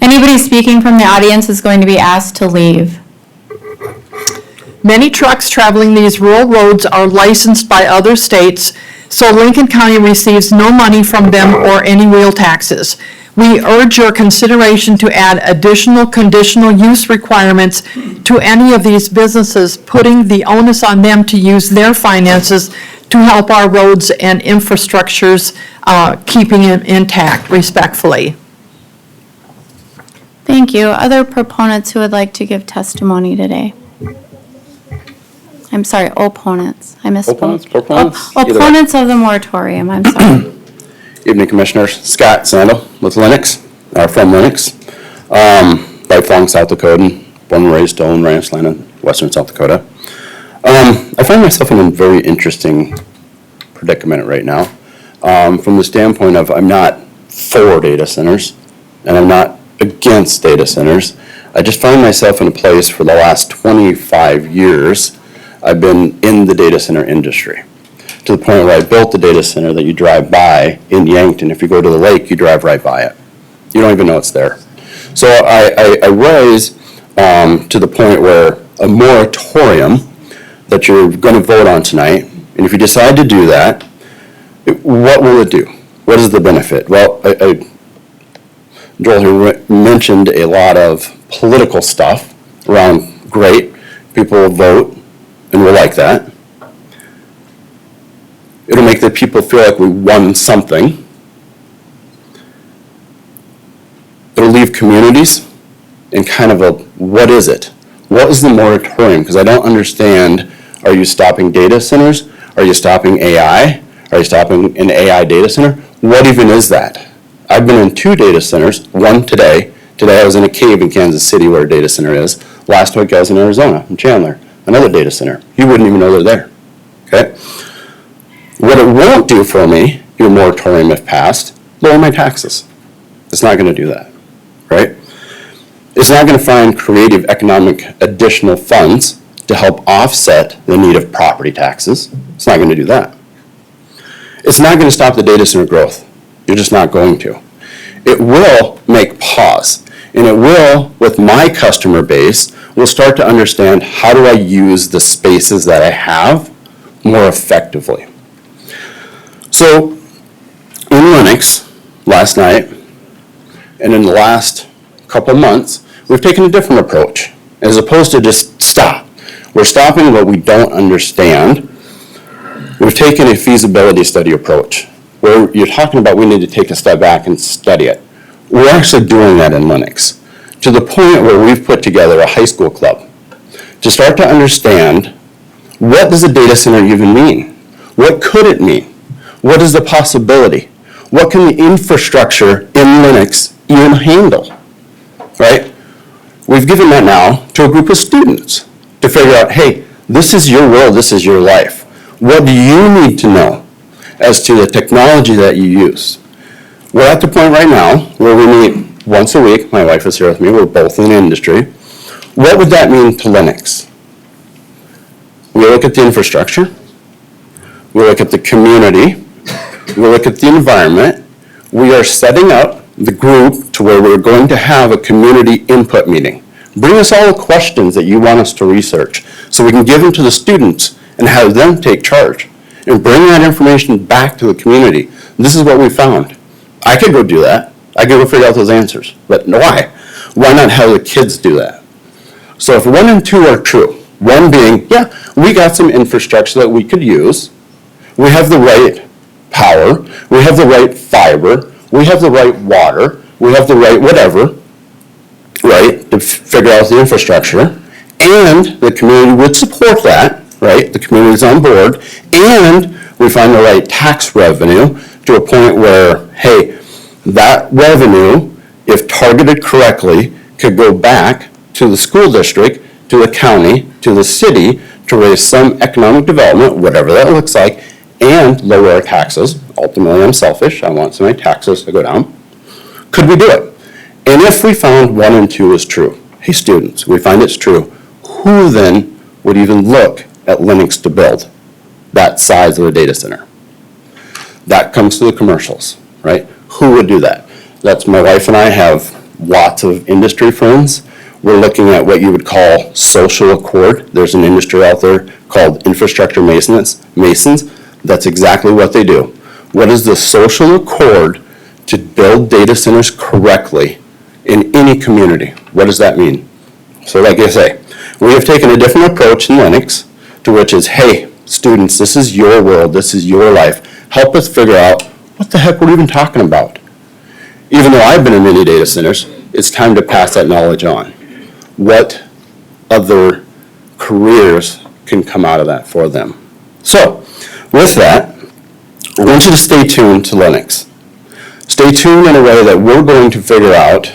Anybody speaking from the audience is going to be asked to leave. Many trucks traveling these rural roads are licensed by other states, so Lincoln County receives no money from them or any wheel taxes. We urge your consideration to add additional conditional use requirements to any of these businesses, putting the onus on them to use their finances to help our roads and infrastructures, keeping it intact respectfully. Thank you. Other proponents who would like to give testimony today? I'm sorry, opponents. I misspoke. Proponents? Opponents of the moratorium, I'm sorry. Evening, Commissioners. Scott Sandel with Lennox, from Lennox. Lifelong South Dakotan, born and raised Dolan Ranch Land in western South Dakota. I find myself in a very interesting predicament right now. From the standpoint of I'm not for data centers, and I'm not against data centers. I just find myself in a place for the last 25 years, I've been in the data center industry. To the point where I built the data center that you drive by in Yankton. If you go to the lake, you drive right by it. You don't even know it's there. So I rise to the point where a moratorium that you're going to vote on tonight, and if you decide to do that, what will it do? What is the benefit? Well, Joel here mentioned a lot of political stuff around great. People will vote, and we'll like that. It'll make the people feel like we won something. It'll leave communities in kind of a, what is it? What is the moratorium? Because I don't understand, are you stopping data centers? Are you stopping AI? Are you stopping an AI data center? What even is that? I've been in 2 data centers, one today. Today I was in a cave in Kansas City where a data center is. Last week I was in Arizona, in Chandler, another data center. You wouldn't even know they're there, okay? What it won't do for me, your moratorium if passed, lower my taxes. It's not going to do that, right? It's not going to find creative economic additional funds to help offset the need of property taxes. It's not going to do that. It's not going to stop the data center growth. You're just not going to. It will make pause, and it will, with my customer base, will start to understand how do I use the spaces that I have more effectively. So in Linux, last night, and in the last couple of months, we've taken a different approach. As opposed to just stop. We're stopping what we don't understand. We've taken a feasibility study approach, where you're talking about we need to take a step back and study it. We're actually doing that in Linux, to the point where we've put together a high school club to start to understand, what does a data center even mean? What could it mean? What is the possibility? What can the infrastructure in Linux even handle, right? We've given that now to a group of students to figure out, hey, this is your world, this is your life. What do you need to know as to the technology that you use? We're at the point right now where we meet once a week. My wife is here with me. We're both in the industry. What would that mean to Linux? We look at the infrastructure. We look at the community. We look at the environment. We are setting up the group to where we're going to have a community input meeting. Bring us all the questions that you want us to research so we can give them to the students and have them take charge and bring that information back to the community. This is what we found. I could go do that. I could go figure out those answers. But why? Why not have the kids do that? So if 1 and 2 are true, 1 being, yeah, we got some infrastructure that we could use. We have the right power. We have the right fiber. We have the right water, we have the right whatever, right, to figure out the infrastructure, and the community would support that, right, the community's on board, and we find the right tax revenue to a point where, hey, that revenue, if targeted correctly, could go back to the school district, to the county, to the city, to raise some economic development, whatever that looks like, and lower our taxes. Ultimately, I'm selfish. I want some of my taxes to go down. Could we do it? And if we found 1 and 2 is true, hey students, we find it's true, who then would even look at Linux to build that size of a data center? That comes to the commercials, right? Who would do that? That's my wife and I have lots of industry friends. We're looking at what you would call social accord. There's an industry out there called infrastructure masons. That's exactly what they do. What is the social accord to build data centers correctly in any community? What does that mean? So like I say, we have taken a different approach in Linux, to which is, hey, students, this is your world, this is your life. Help us figure out what the heck we're even talking about. Even though I've been in many data centers, it's time to pass that knowledge on. What other careers can come out of that for them? So, with that, I want you to stay tuned to Linux. Stay tuned in a way that we're going to figure out,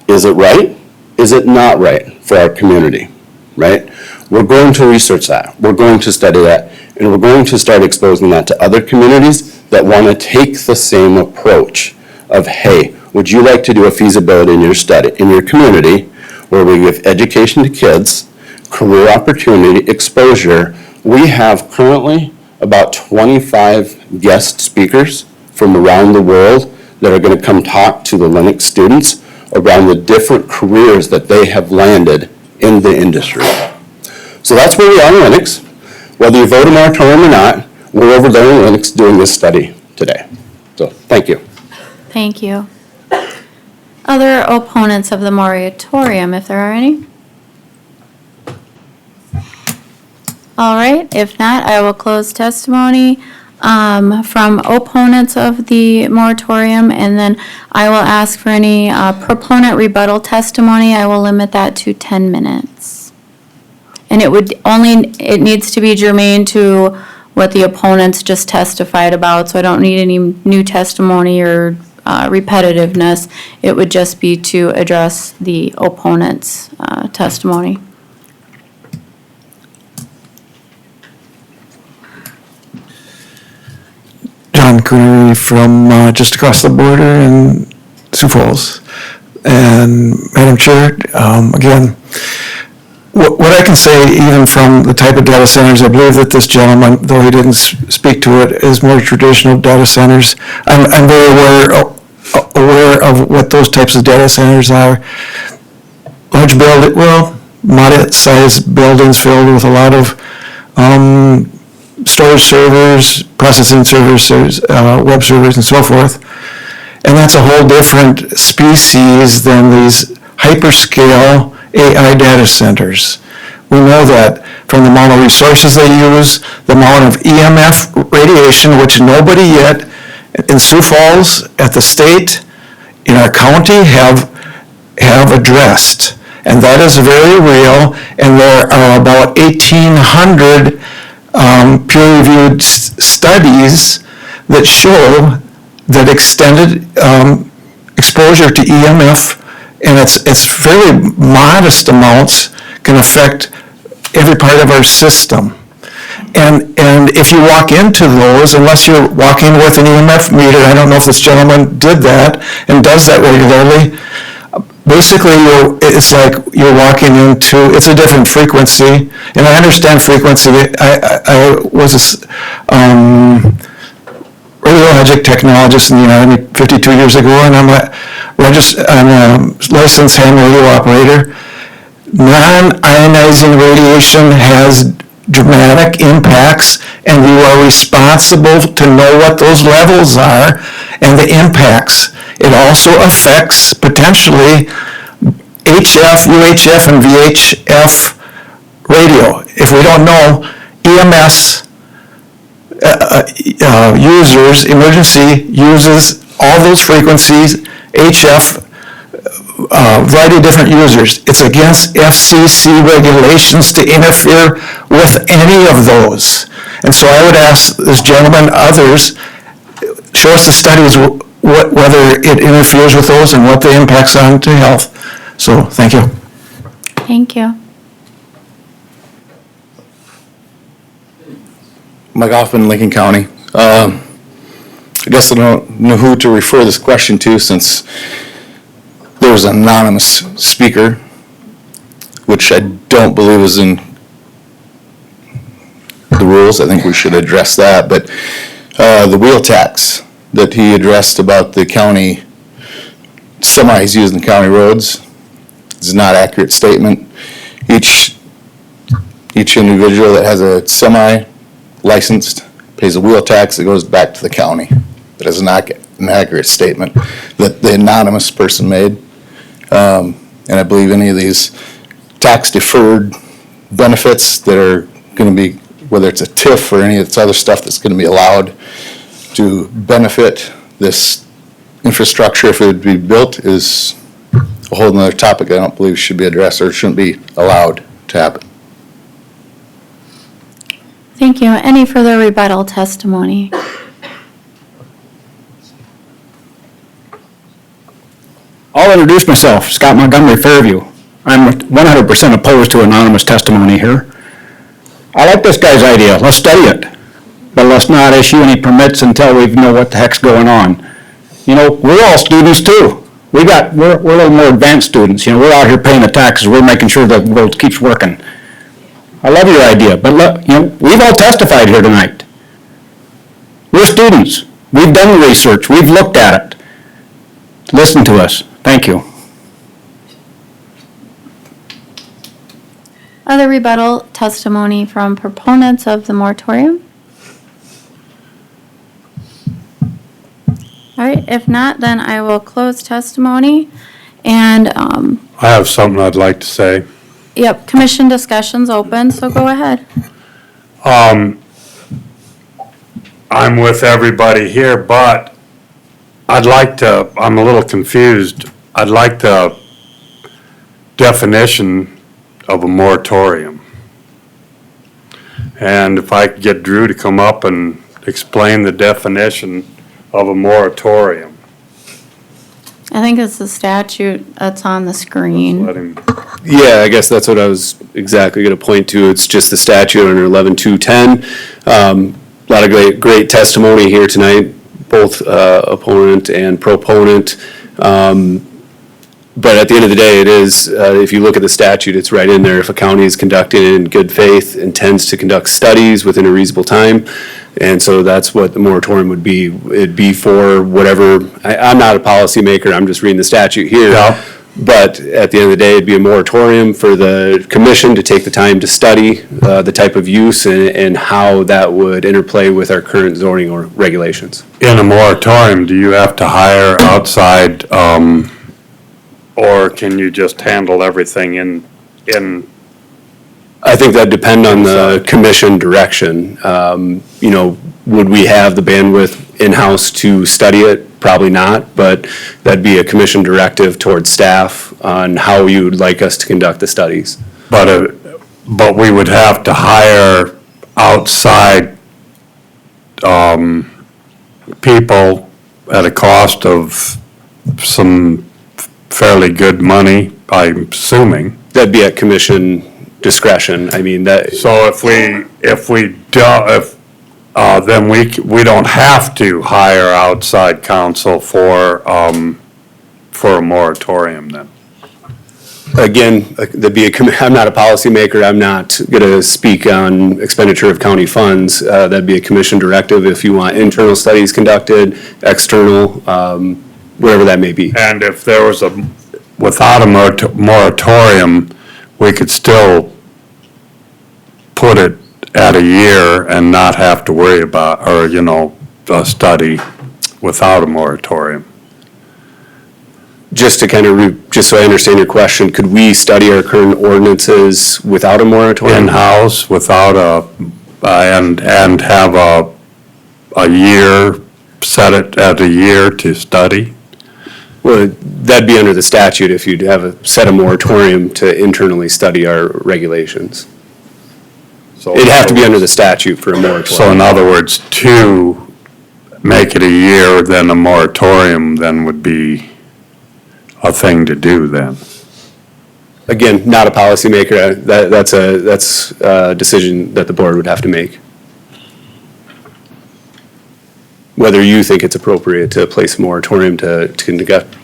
is it right? Is it not right for our community, right? We're going to research that. We're going to study that. And we're going to start exposing that to other communities that want to take the same approach of, hey, would you like to do a feasibility in your community where we give education to kids, career opportunity, exposure. We have currently about 25 guest speakers from around the world that are going to come talk to the Linux students around the different careers that they have landed in the industry. So that's where we are in Linux. Whether you vote a moratorium or not, we're over there in Linux doing this study today. So thank you. Thank you. Other opponents of the moratorium, if there are any? All right, if not, I will close testimony from opponents of the moratorium, and then I will ask for any proponent rebuttal testimony. I will limit that to 10 minutes. And it needs to be germane to what the opponents just testified about, so I don't need any new testimony or repetitiveness. It would just be to address the opponent's testimony. John Coonery from just across the border in Sioux Falls. And Madam Chair, again, what I can say, even from the type of data centers, I believe that this gentleman, though he didn't speak to it, is more traditional data centers. I'm very aware of what those types of data centers are. Large building, well, modest-sized buildings filled with a lot of storage servers, processing services, web servers and so forth. And that's a whole different species than these hyperscale AI data centers. We know that from the amount of resources they use, the amount of EMF radiation, which nobody yet in Sioux Falls, at the state, in our county have addressed. And that is very real, and there are about 1,800 peer-reviewed studies that show that extended exposure to EMF, and it's very modest amounts, can affect every part of our system. And if you walk into those, unless you're walking with an EMF meter, I don't know if this gentleman did that and does that regularly, basically it's like you're walking into, it's a different frequency, and I understand frequency. I was a radiologic technologist in the Army 52 years ago, and I'm a licensed hand radio operator. Non-ionizing radiation has dramatic impacts, and you are responsible to know what those levels are and the impacts. It also affects potentially HF, UHF, and VHF radio. If we don't know, EMS users, emergency uses all those frequencies, HF, variety of different users. It's against FCC regulations to interfere with any of those. And so I would ask this gentleman, others, show us the studies, whether it interferes with those and what the impacts on to health. So, thank you. Thank you. Mike Hoffman, Lincoln County. I guess I don't know who to refer this question to, since there was an anonymous speaker, which I don't believe is in the rules. I think we should address that. But the wheel tax that he addressed about the county semis using the county roads is not an accurate statement. Each individual that has a semi licensed pays a wheel tax that goes back to the county. That is not an accurate statement that the anonymous person made. And I believe any of these tax deferred benefits that are going to be, whether it's a TIF or any of this other stuff that's going to be allowed to benefit this infrastructure if it would be built, is a whole nother topic I don't believe should be addressed or shouldn't be allowed to happen. Thank you. Any further rebuttal testimony? I'll introduce myself, Scott Montgomery, Fairview. I'm 100% opposed to anonymous testimony here. I like this guy's idea. Let's study it. But let's not issue any permits until we know what the heck's going on. You know, we're all students too. We're a little more advanced students. You know, we're out here paying the taxes. We're making sure the world keeps working. I love your idea, but look, you know, we've all testified here tonight. We're students. We've done the research. We've looked at it. Listen to us. Thank you. Other rebuttal testimony from proponents of the moratorium? All right, if not, then I will close testimony. And, I have something I'd like to say. yep, commission discussion's open, so go ahead. I'm with everybody here, but I'm a little confused. I'd like the definition of a moratorium. And if I could get Drew to come up and explain the definition of a moratorium. I think it's the statute that's on the screen. Let him. Yeah, I guess that's what I was exactly going to point to. It's just the statute under 11.210. A lot of great testimony here tonight, both opponent and proponent. But at the end of the day, it is, if you look at the statute, it's right in there. If a county is conducting in good faith, intends to conduct studies within a reasonable time. And so that's what the moratorium would be. It'd be for whatever, I'm not a policymaker, I'm just reading the statute here. Yeah. But at the end of the day, it'd be a moratorium for the commission to take the time to study the type of use and how that would interplay with our current zoning or regulations. In a moratorium, do you have to hire outside, or can you just handle everything in? I think that'd depend on the commission direction. Would we have the bandwidth in-house to study it? Probably not, but that'd be a commission directive towards staff on how you would like us to conduct the studies. But we would have to hire outside, people at a cost of some fairly good money, I'm assuming. That'd be at commission discretion. I mean, that. So if we don't, then we don't have to hire outside counsel for a moratorium then. Again, that'd be I'm not a policymaker. I'm not going to speak on expenditure of county funds. That'd be a commission directive if you want internal studies conducted, external, whatever that may be. And if there was without a moratorium, we could still put it at a year and not have to worry about, or, a study without a moratorium. Just to kind of, just so I understand your question, could we study our current ordinances without a moratorium? In-house, without and have a year, set it at a year to study? Well, that'd be under the statute if you'd have set a moratorium to internally study our regulations. So It'd have to be under the statute for a moratorium. So in other words, to make it a year, then a moratorium then would be a thing to do then. Again, not a policymaker. That's a decision that the board would have to make. Whether you think it's appropriate to place a moratorium to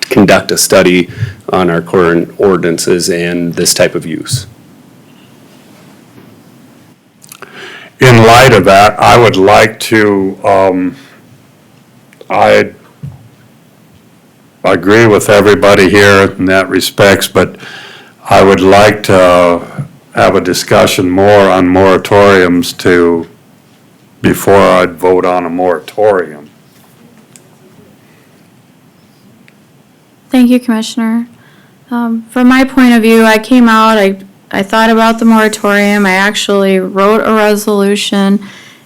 conduct a study on our current ordinances and this type of use. In light of that, I would like to, I agree with everybody here in that respects, but I would like to have a discussion more on moratoriums before I'd vote on a moratorium. Thank you, Commissioner. From my point of view, I came out, I thought about the moratorium, I actually wrote a resolution,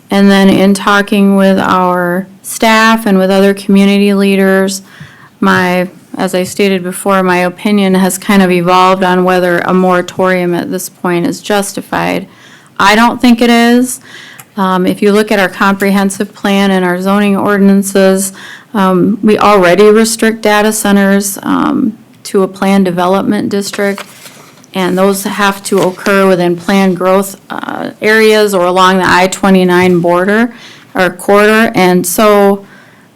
and then in talking with our staff and with other community leaders, as I stated before, my opinion has kind of evolved on whether a moratorium at this point is justified. I don't think it is. If you look at our comprehensive plan and our zoning ordinances, we already restrict data centers to a planned development district, and those have to occur within planned growth areas or along the I-29 border or corridor. And so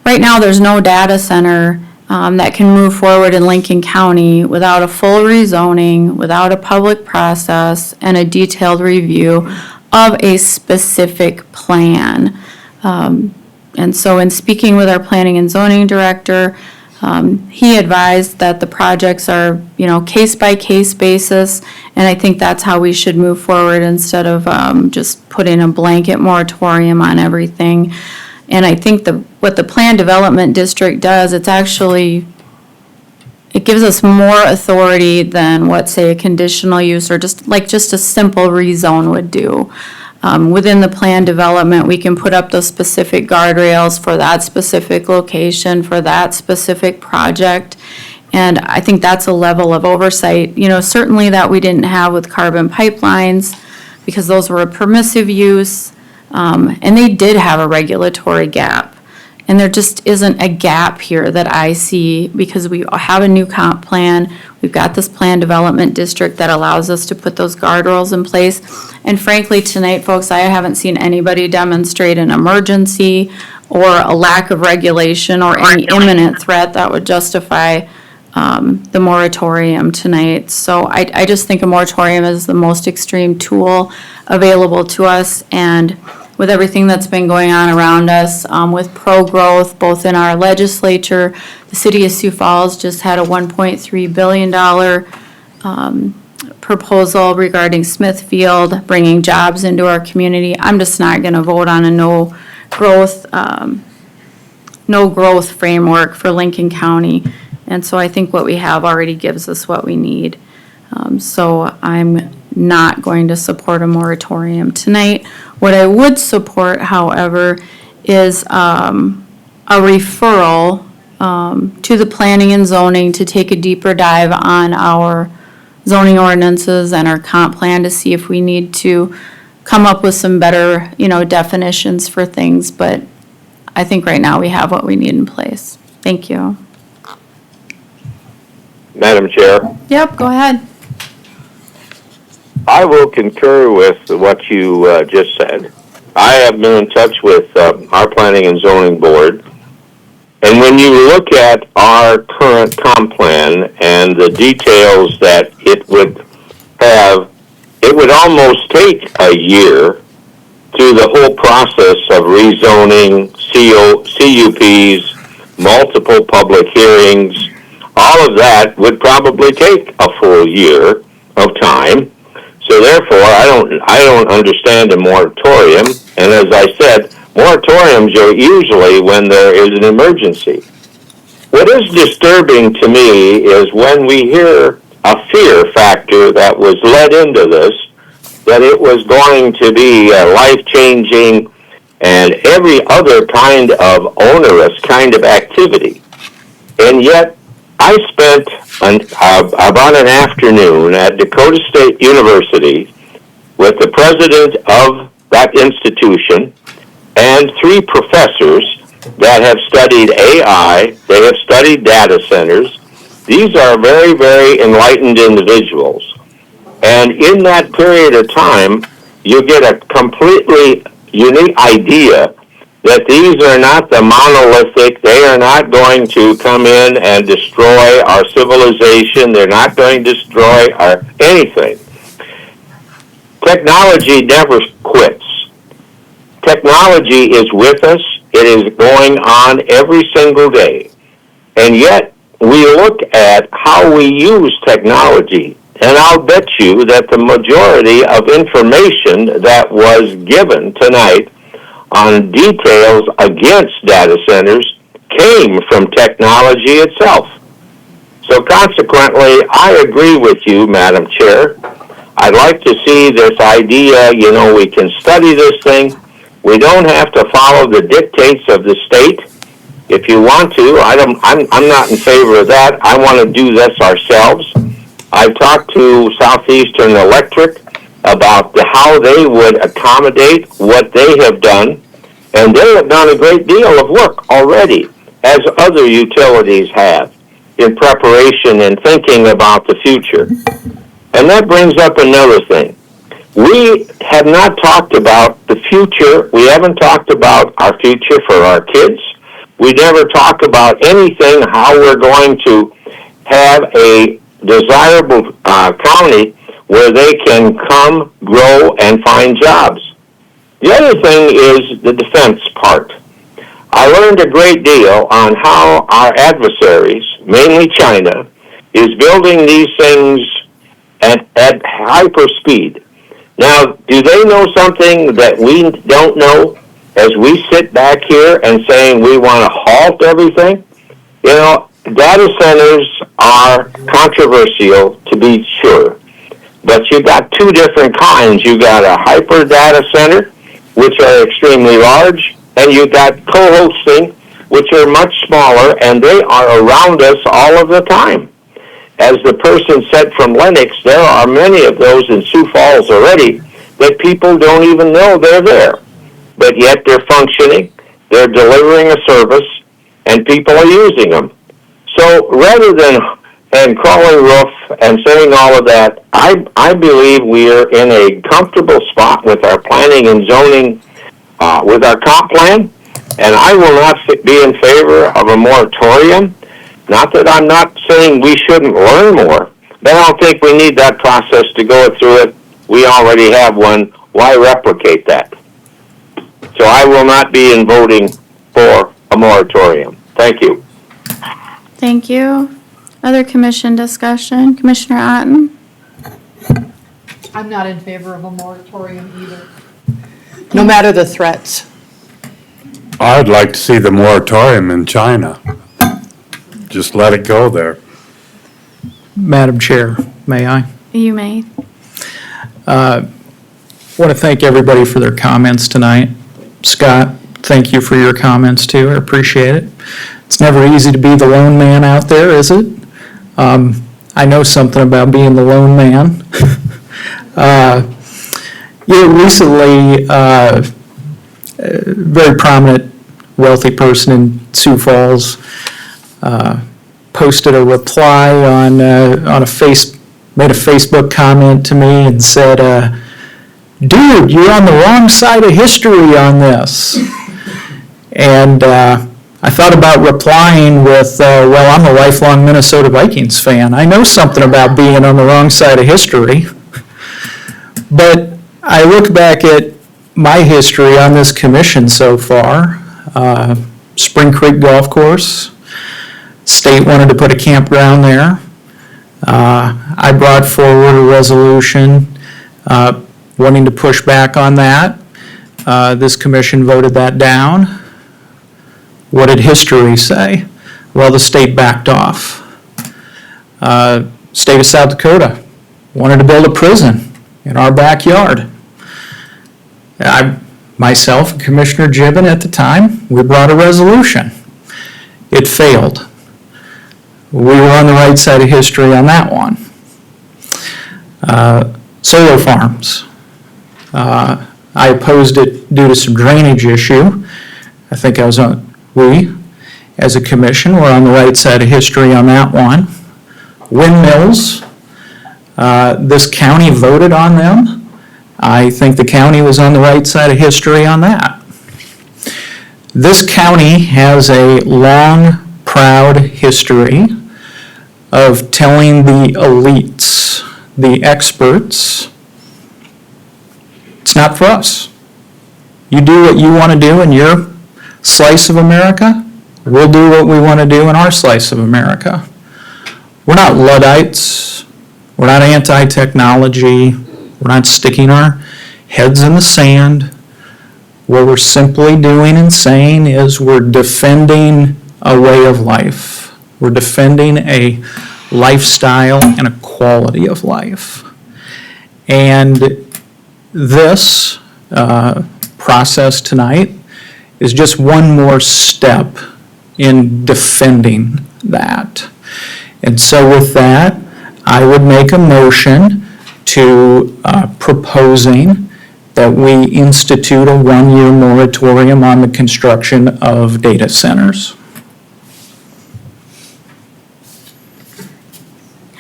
right now, there's no data center that can move forward in Lincoln County without a full rezoning, without a public process, and a detailed review of a specific plan. And so in speaking with our planning and zoning director, he advised that the projects are, case-by-case basis, and I think that's how we should move forward instead of just putting a blanket moratorium on everything. And I think what the planned development district does, it gives us more authority than what, say, a conditional use or just a simple rezone would do. Within the planned development, we can put up those specific guardrails for that specific location, for that specific project. And I think that's a level of oversight, certainly that we didn't have with carbon pipelines, because those were a permissive use, and they did have a regulatory gap. And there just isn't a gap here that I see, because we have a new comp plan. We've got this planned development district that allows us to put those guardrails in place. And frankly, tonight, folks, I haven't seen anybody demonstrate an emergency or a lack of regulation or any imminent threat that would justify the moratorium tonight. So I just think a moratorium is the most extreme tool available to us. And with everything that's been going on around us, with pro-growth, both in our legislature. The city of Sioux Falls just had a $1.3 billion proposal regarding Smithfield, bringing jobs into our community. I'm just not gonna vote on a no growth framework for Lincoln County. And so I think what we have already gives us what we need. So I'm not going to support a moratorium tonight. What I would support, however, is a referral to the planning and zoning to take a deeper dive on our zoning ordinances and our comp plan to see if we need to come up with some better, definitions for things. But I think right now we have what we need in place. Thank you. Madam Chair, Yep, go ahead. I will concur with what you just said. I have been in touch with our Planning and Zoning Board, and when you look at our current comp plan and the details that it would have, it would almost take a year through the whole process of rezoning, CUPs, multiple public hearings. All of that would probably take a full year of time. So therefore, I don't understand a moratorium. And as I said, moratoriums are usually when there is an emergency. What is disturbing to me is when we hear a fear factor that was led into this, that it was going to be life-changing and every other kind of onerous kind of activity. And yet, I spent about an afternoon at Dakota State University with the president of that institution and 3 professors that have studied AI, they have studied data centers. These are very, very enlightened individuals. And in that period of time, you get a completely unique idea that these are not the monolithic, they are not going to come in and destroy our civilization, they're not going to destroy our anything. Technology never quits. Technology is with us, it is going on every single day. And yet, we look at how we use technology, and I'll bet you that the majority of information that was given tonight on details against data centers came from technology itself. So consequently, I agree with you, Madam Chair. I'd like to see this idea, we can study this thing. We don't have to follow the dictates of the state. If you want to, I'm not in favor of that. I want to do this ourselves. I've talked to Southeastern Electric about how they would accommodate what they have done, and they have done a great deal of work already, as other utilities have, in preparation and thinking about the future. And that brings up another thing. We have not talked about the future. We haven't talked about our future for our kids. We never talk about anything, how we're going to have a desirable county where they can come, grow, and find jobs. The other thing is the defense part. I learned a great deal on how our adversaries, mainly China, is building these things at hyper speed. Now, do they know something that we don't know as we sit back here and saying we want to halt everything? Data centers are controversial, to be sure. But you got 2 different kinds. You got a hyper data center, which are extremely large, and you got co-hosting, which are much smaller, and they are around us all of the time. As the person said from Lennox, there are many of those in Sioux Falls already that people don't even know they're there. But yet they're functioning, they're delivering a service, and people are using them. So rather than crawling roof and saying all of that, I believe we are in a comfortable spot with our planning and zoning, with our comp plan, and I will not be in favor of a moratorium. Not that I'm not saying we shouldn't learn more, but I don't think we need that process to go through it. We already have one. Why replicate that? So I will not be in voting for a moratorium. Thank you. Thank you. Other commission discussion? Commissioner Otten? I'm not in favor of a moratorium either, no matter the threats. I'd like to see the moratorium in China. Just let it go there. Madam Chair, may I? You may. Want to thank everybody for their comments tonight. Scott, thank you for your comments too. I appreciate it. It's never easy to be the lone man out there, is it? I know something about being the lone man. Recently, a very prominent, wealthy person in Sioux Falls posted a reply on a made a Facebook comment to me and said, "Dude, you're on the wrong side of history on this." And I thought about replying with, well, I'm a lifelong Minnesota Vikings fan. I know something about being on the wrong side of history. But I look back at my history on this commission so far. Spring Creek Golf Course, state wanted to put a campground there. I brought forward a resolution wanting to push back on that. This commission voted that down. What did history say? Well, the state backed off. State of South Dakota wanted to build a prison in our backyard. Myself and Commissioner Gibbon at the time, we brought a resolution. It failed. We were on the right side of history on that one. Solar farms. I opposed it due to some drainage issue. I think we, as a commission, were on the right side of history on that one. Windmills. This county voted on them. I think the county was on the right side of history on that. This county has a long, proud history of telling the elites, the experts, it's not for us. You do what you want to do in your slice of America, we'll do what we want to do in our slice of America. We're not Luddites. We're not anti-technology. We're not sticking our heads in the sand. What we're simply doing and saying is we're defending a way of life. We're defending a lifestyle and a quality of life. And this process tonight is just one more step in defending that. And so with that, I would make a motion to proposing that we institute a one-year moratorium on the construction of data centers.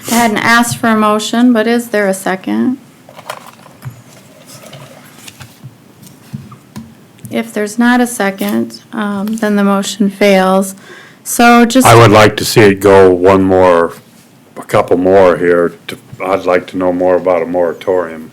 I hadn't asked for a motion, but is there a second? If there's not a second, then the motion fails. So just. I would like to see it go a couple more here. I'd like to know more about a moratorium.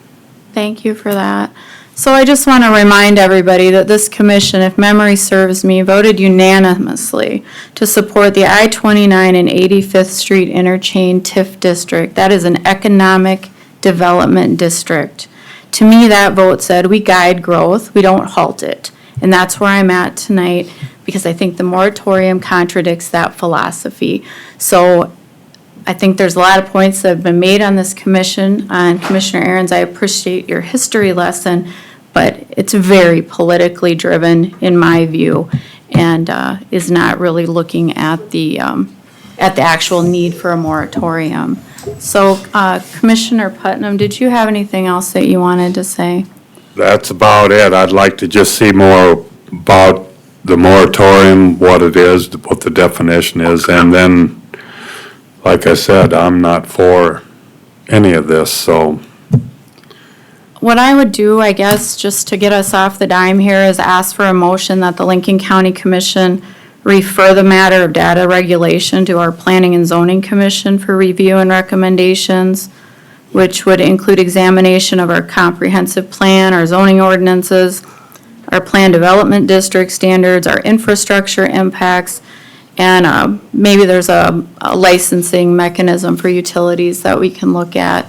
Thank you for that. So I just want to remind everybody that this commission, if memory serves me, voted unanimously to support the I-29 and 85th Street Interchange TIF district. That is an economic development district. To me, that vote said we guide growth, we don't halt it. And that's where I'm at tonight because I think the moratorium contradicts that philosophy. So I think there's a lot of points that have been made on this commission. And Commissioner Aaron's, I appreciate your history lesson, but it's very politically driven in my view and is not really looking at the actual need for a moratorium. So Commissioner Putnam, did you have anything else that you wanted to say? That's about it. I'd like to just see more about the moratorium, what it is, what the definition is, and then, like I said, I'm not for any of this, so. What I would do, I guess, just to get us off the dime here, is ask for a motion that the Lincoln County Commission refer the matter of data regulation to our Planning and Zoning Commission for review and recommendations, which would include examination of our comprehensive plan, our zoning ordinances, our plan development district standards, our infrastructure impacts, and maybe there's a licensing mechanism for utilities that we can look at.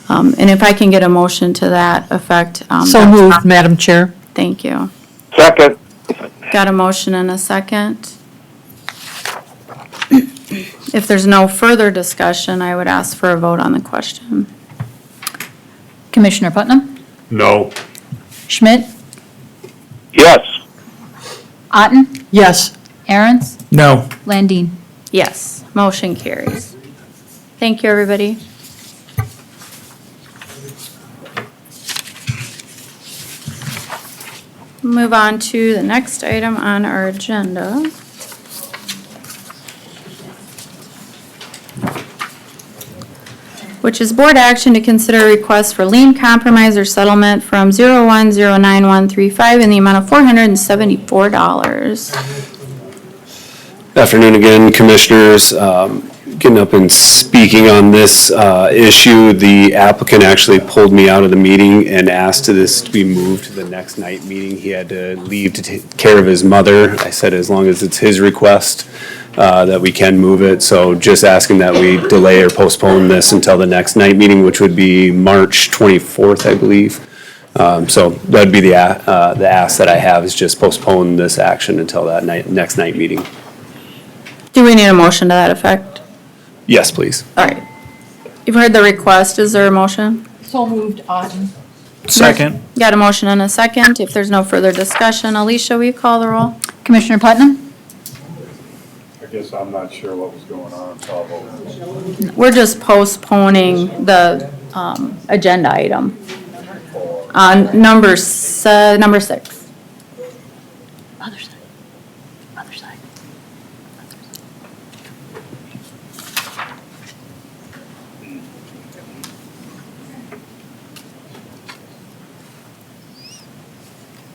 And if I can get a motion to that effect. So that's moved, fine. Madam Chair. Thank you. Second. Got a motion and a second. If there's no further discussion, I would ask for a vote on the question. Commissioner Putnam? No. Schmidt? Yes. Otten? Yes. Aaron's? No. Landine? Yes, motion carries. Thank you, everybody. Move on to the next item on our agenda. Which is board action to consider a request for lien compromise or settlement from 0109135 in the amount of $474. Afternoon again, Commissioners. Getting up and speaking on this issue, the applicant actually pulled me out of the meeting and asked this to be moved to the next night meeting. He had to leave to take care of his mother. I said as long as it's his request, that we can move it. So just asking that we delay or postpone this until the next night meeting, which would be March 24th, I believe. So that'd be the ask that I have, is just postpone this action until that next night meeting. Do we need a motion to that effect? Yes, please. All right. You've heard the request. Is there a motion? So moved, Otten. Second. Got a motion and a second. If there's no further discussion, Alicia, will you call the roll? Commissioner Putnam? I guess I'm not sure what was going on, so I'll vote. We're just postponing the agenda item on number 6. Other side. Other side.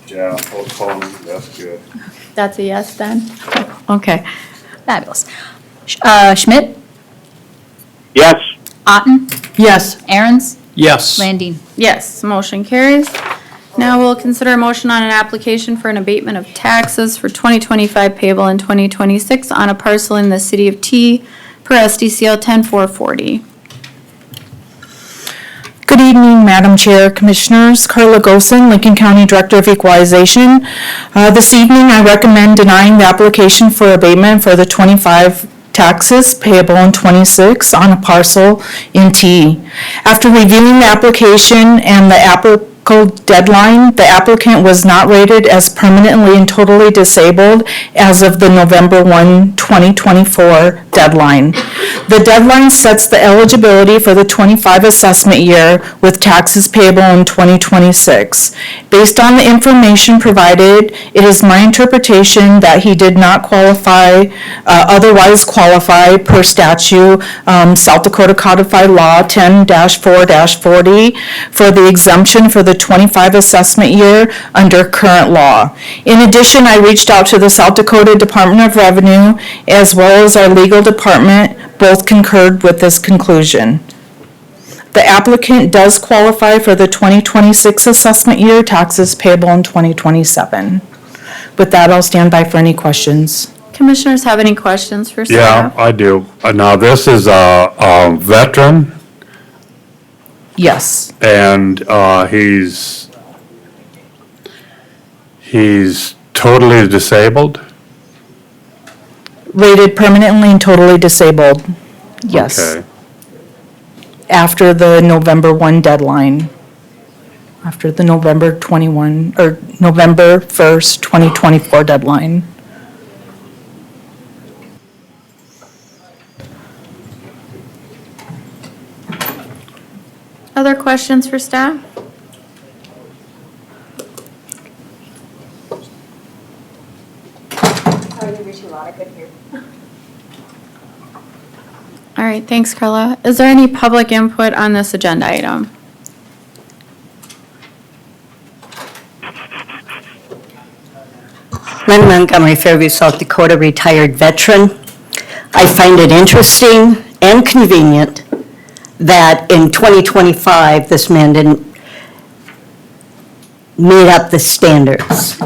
Yeah, postpone, that's good. That's a yes then? Okay. Fabulous. Schmidt? Yes. Otten? Yes. Aaron's? Yes. Landine? Yes, motion carries. Now we'll consider a motion on an application for an abatement of taxes for 2025 payable in 2026 on a parcel in the city of T per SDCL 10440. Good evening, Madam Chair, Commissioners. Carla Gosen, Lincoln County Director of Equalization. This evening, I recommend denying the application for abatement for the 25 taxes payable in 26 on a parcel in T. After reviewing the application and the applicable deadline, the applicant was not rated as permanently and totally disabled as of the November 1, 2024 deadline. The deadline sets the eligibility for the 25 assessment year with taxes payable in 2026. Based on the information provided, it is my interpretation that he did not otherwise qualify per statute, South Dakota Codified Law 10-4-40 for the exemption for the 25 assessment year under current law. In addition, I reached out to the South Dakota Department of Revenue as well as our legal department. Both concurred with this conclusion. The applicant does qualify for the 2026 assessment year, taxes payable in 2027. With that, I'll stand by for any questions. Commissioners have any questions for Yeah, staff? I do. Now, this is a veteran, Yes. and he's totally disabled? Rated permanently and totally disabled. Yes. Okay. After the November 1 deadline. After the November 1st, 2024 deadline. Other questions for staff? All right, thanks, Carla. Is there any public input on this agenda item? Lynn Montgomery, Fairview, South Dakota, retired veteran. I find it interesting and convenient that in 2025, this man didn't meet up the standards.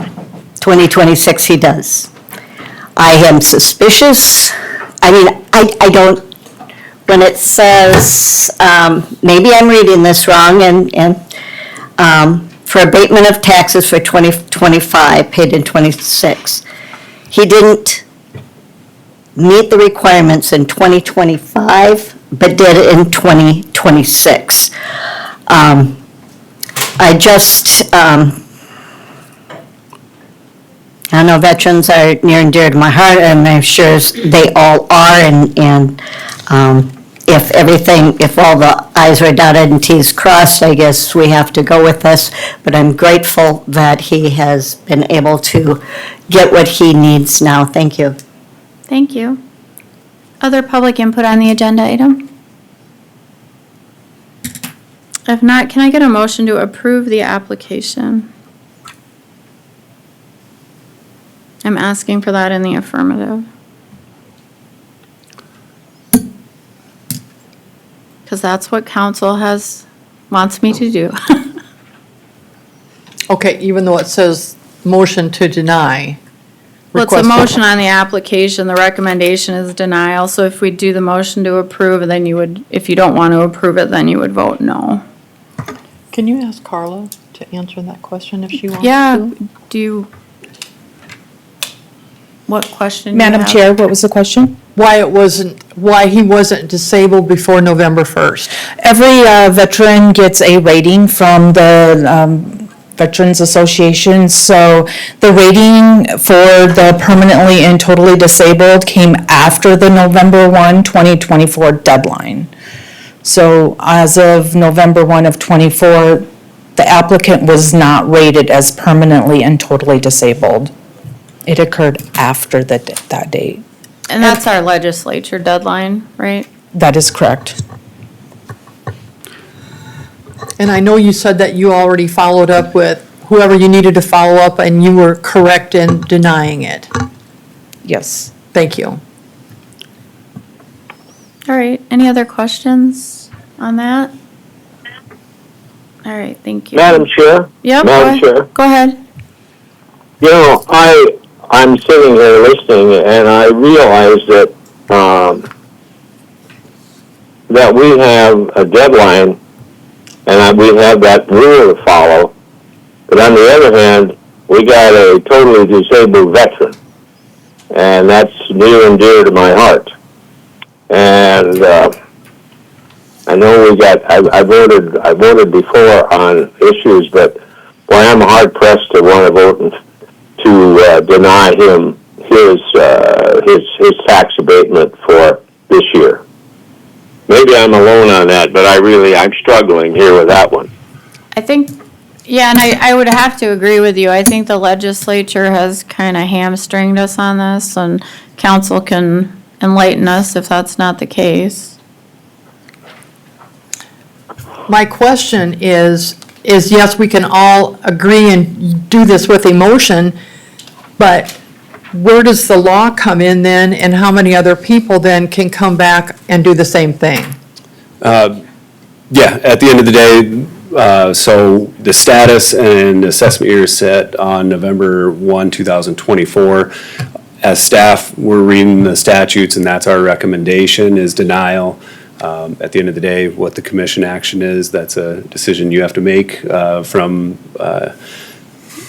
2026 he does. I am suspicious, I don't, when it says, maybe I'm reading this wrong, and for abatement of taxes for 2025, paid in 26. He didn't meet the requirements in 2025, but did it in 2026. I just, I know veterans are near and dear to my heart, and I'm sure they all are, and if everything, if all the i's were dotted and t's crossed, I guess we have to go with this, but I'm grateful that he has been able to get what he needs now. Thank you. Thank you. Other public input on the agenda item? If not, can I get a motion to approve the application? I'm asking for that in the affirmative. Because that's what council wants me to do. Okay, even though it says motion to deny. Well, it's a request- motion on the application, the recommendation is denial, so if we do the motion to approve, then you would, if you don't want to approve it, then you would vote no. Can you ask Carla to answer that question if she wants to? Yeah, do you, what question do you Madam have? Chair, what was the question? Why he wasn't disabled before November 1st? Every veteran gets a rating from the Veterans Association, so the rating for the permanently and totally disabled came after the November 1, 2024 deadline. So as of November 1 of '24, the applicant was not rated as permanently and totally disabled. It occurred after that date. And that's our legislature deadline, right? That is correct. And I know you said that you already followed up with whoever you needed to follow up, and you were correct in denying it. Yes. Thank you. All right, any other questions on that? All right, thank you. Madam Chair? Yep, Madam Chair? go ahead. You know, I'm sitting here listening, and I realize that, that we have a deadline, and we have that rule to follow. But on the other hand, we got a totally disabled veteran, and that's near and dear to my heart. And I know I voted before on issues, but boy, I'm hard pressed to want to vote to deny him his tax abatement for this year. Maybe I'm alone on that, but I'm struggling here with that one. I think, yeah, and I would have to agree with you. I think the legislature has kind of hamstringed us on this, and council can enlighten us if that's not the case. My question is yes, we can all agree and do this with emotion, but where does the law come in then, and how many other people then can come back and do the same thing? Yeah, at the end of the day, so the status and assessment year is set on November 1, 2024. As staff, we're reading the statutes, and that's our recommendation, is denial. At the end of the day, what the commission action is, that's a decision you have to make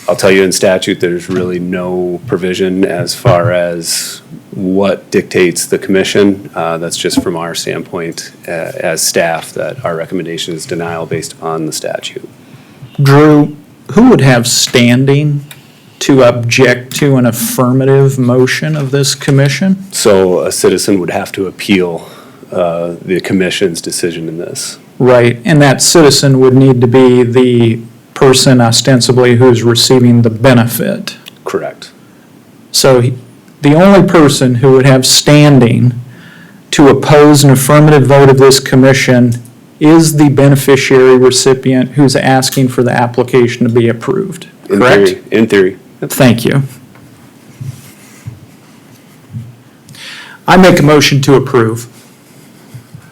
I'll tell you in statute, there's really no provision as far as what dictates the commission. That's just from our standpoint as staff, that our recommendation is denial based upon the statute. Drew, who would have standing to object to an affirmative motion of this commission? So a citizen would have to appeal the commission's decision in this. Right, and that citizen would need to be the person ostensibly who's receiving the benefit. Correct. So the only person who would have standing to oppose an affirmative vote of this commission is the beneficiary recipient who's asking for the application to be approved, correct? In theory. Thank you. I make a motion to approve.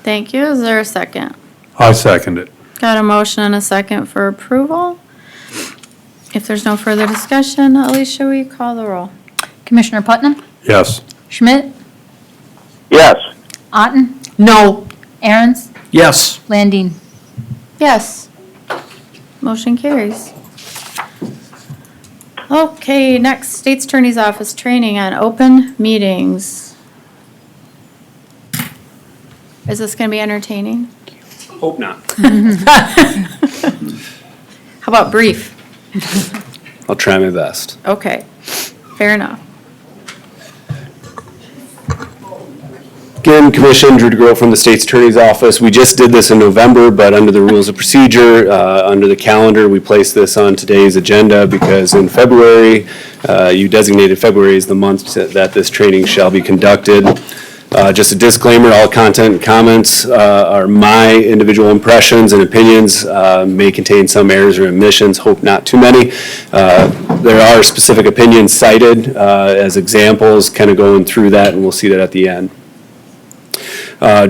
Thank you. Is there a second? I second it. Got a motion and a second for approval. If there's no further discussion, Alicia, will you call the roll? Commissioner Putnam? Yes. Schmidt? Yes. Otten? No. Aaron's? Yes. Landine? Yes. Motion carries. Okay, next, State's Attorney's Office training on open meetings. Is this gonna be entertaining? Hope not. How about brief? I'll try my best. Okay, fair enough. Again, Commission, Drew DeGroat from the State's Attorney's Office. We just did this in November, but under the rules of procedure, under the calendar, we placed this on today's agenda because in February, you designated February as the month that this training shall be conducted. Just a disclaimer, all content and comments are my individual impressions and opinions, may contain some errors or omissions, hope not too many. There are specific opinions cited as examples, kind of going through that, and we'll see that at the end.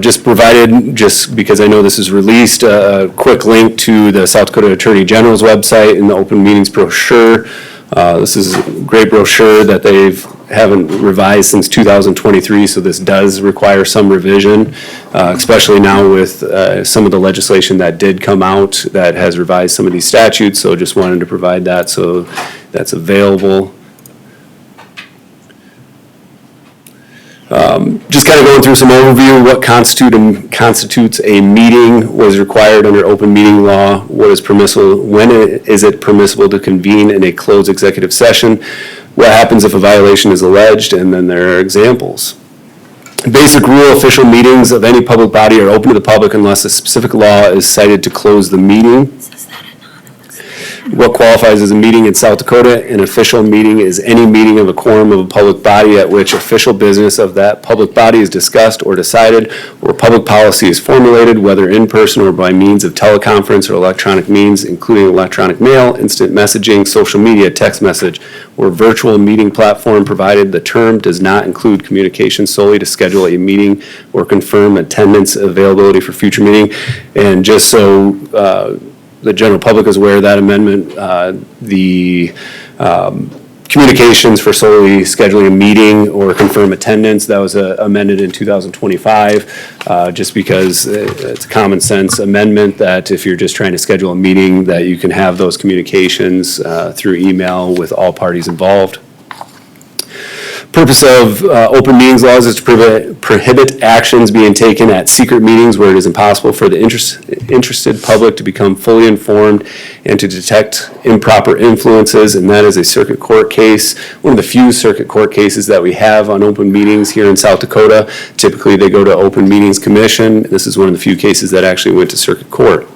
Just provided, just because I know this is released, a quick link to the South Dakota Attorney General's website and the open meetings brochure. This is a great brochure that haven't revised since 2023, so this does require some revision, especially now with some of the legislation that did come out that has revised some of these statutes, so just wanted to provide that, so that's available. Just kind of going through some overview, what constitutes a meeting, what is required under open meeting law, what is permissible, when is it permissible to convene in a closed executive session, what happens if a violation is alleged, and then there are examples. Basic rule, official meetings of any public body are open to the public unless a specific law is cited to close the meeting. What qualifies as a meeting in South Dakota? An official meeting is any meeting of a quorum of a public body at which official business of that public body is discussed or decided, or public policy is formulated, whether in person or by means of teleconference or electronic means, including electronic mail, instant messaging, social media, text message, or virtual meeting platform, provided the term does not include communication solely to schedule a meeting or confirm attendance availability for future meeting. And just so the general public is aware of that amendment, the communications for solely scheduling a meeting or confirm attendance, that was amended in 2025, just because it's a common sense amendment that if you're just trying to schedule a meeting, that you can have those communications through email with all parties involved. Purpose of open meetings laws is to prohibit actions being taken at secret meetings where it is impossible for the interested public to become fully informed and to detect improper influences, and that is a circuit court case. One of the few circuit court cases that we have on open meetings here in South Dakota. Typically, they go to Open Meetings Commission. This is one of the few cases that actually went to circuit court.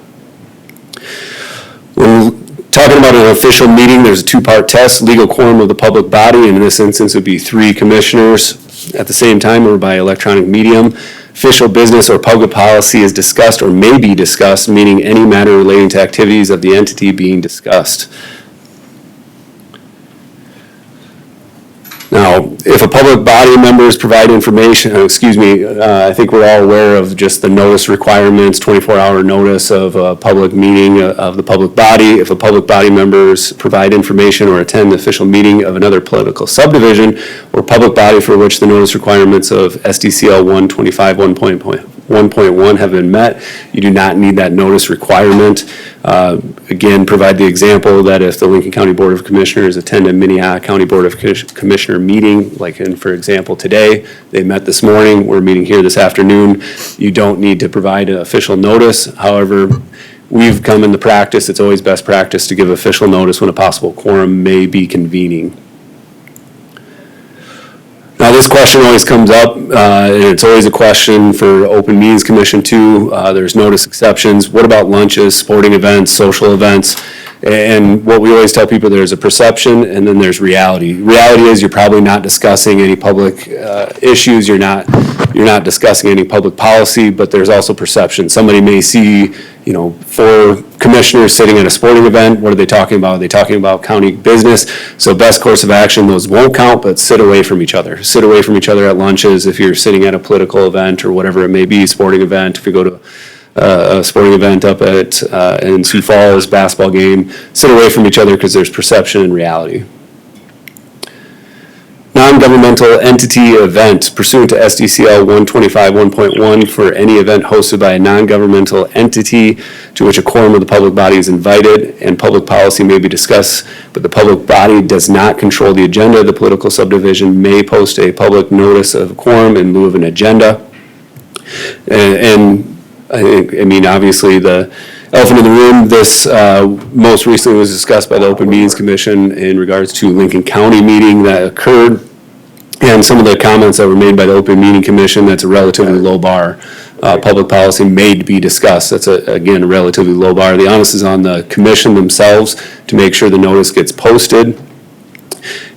Talking about an official meeting, there's a two-part test, legal quorum of the public body, and in this instance it would be 3 commissioners at the same time or by electronic medium. Official business or public policy is discussed or may be discussed, meaning any matter relating to activities of the entity being discussed. Now, if a public body members provide information, I think we're all aware of just the notice requirements, 24-hour notice of a public meeting of the public body. If a public body members provide information or attend the official meeting of another political subdivision or public body for which the notice requirements of SDCL 125 1.1 have been met, you do not need that notice requirement. Again, provide the example that if the Lincoln County Board of Commissioners attend a Minnehaha County Board of Commissioner meeting, like in, for example, today, they met this morning, we're meeting here this afternoon, you don't need to provide an official notice. However, we've come into practice, it's always best practice to give official notice when a possible quorum may be convening. Now, this question always comes up, and it's always a question for Open Meetings Commission too. There's notice exceptions. What about lunches, sporting events, social events? And what we always tell people, there's a perception and then there's reality. Reality is you're probably not discussing any public issues. You're not discussing any public policy, but there's also perception. Somebody may see, 4 commissioners sitting at a sporting event. What are they talking about? Are they talking about county business? So best course of action, those won't count, but sit away from each other. Sit away from each other at lunches if you're sitting at a political event or whatever it may be, sporting event. If you go to a sporting event up at, in Sioux Falls, basketball game, sit away from each other because there's perception and reality. Non-governmental entity event pursuant to SDCL 125 for any event hosted by a non-governmental entity to which a quorum of the public body is invited and public policy may be discussed, but the public body does not control the agenda. The political subdivision may post a public notice of quorum in lieu of an agenda. And I mean, obviously, the elephant in the room, this most recently was discussed by the Open Meetings Commission in regards to Lincoln County meeting that occurred. And some of the comments that were made by the Open Meeting Commission, that's a relatively low bar. Public policy may be discussed. That's, again, a relatively low bar. The onus is on the commission themselves to make sure the notice gets posted.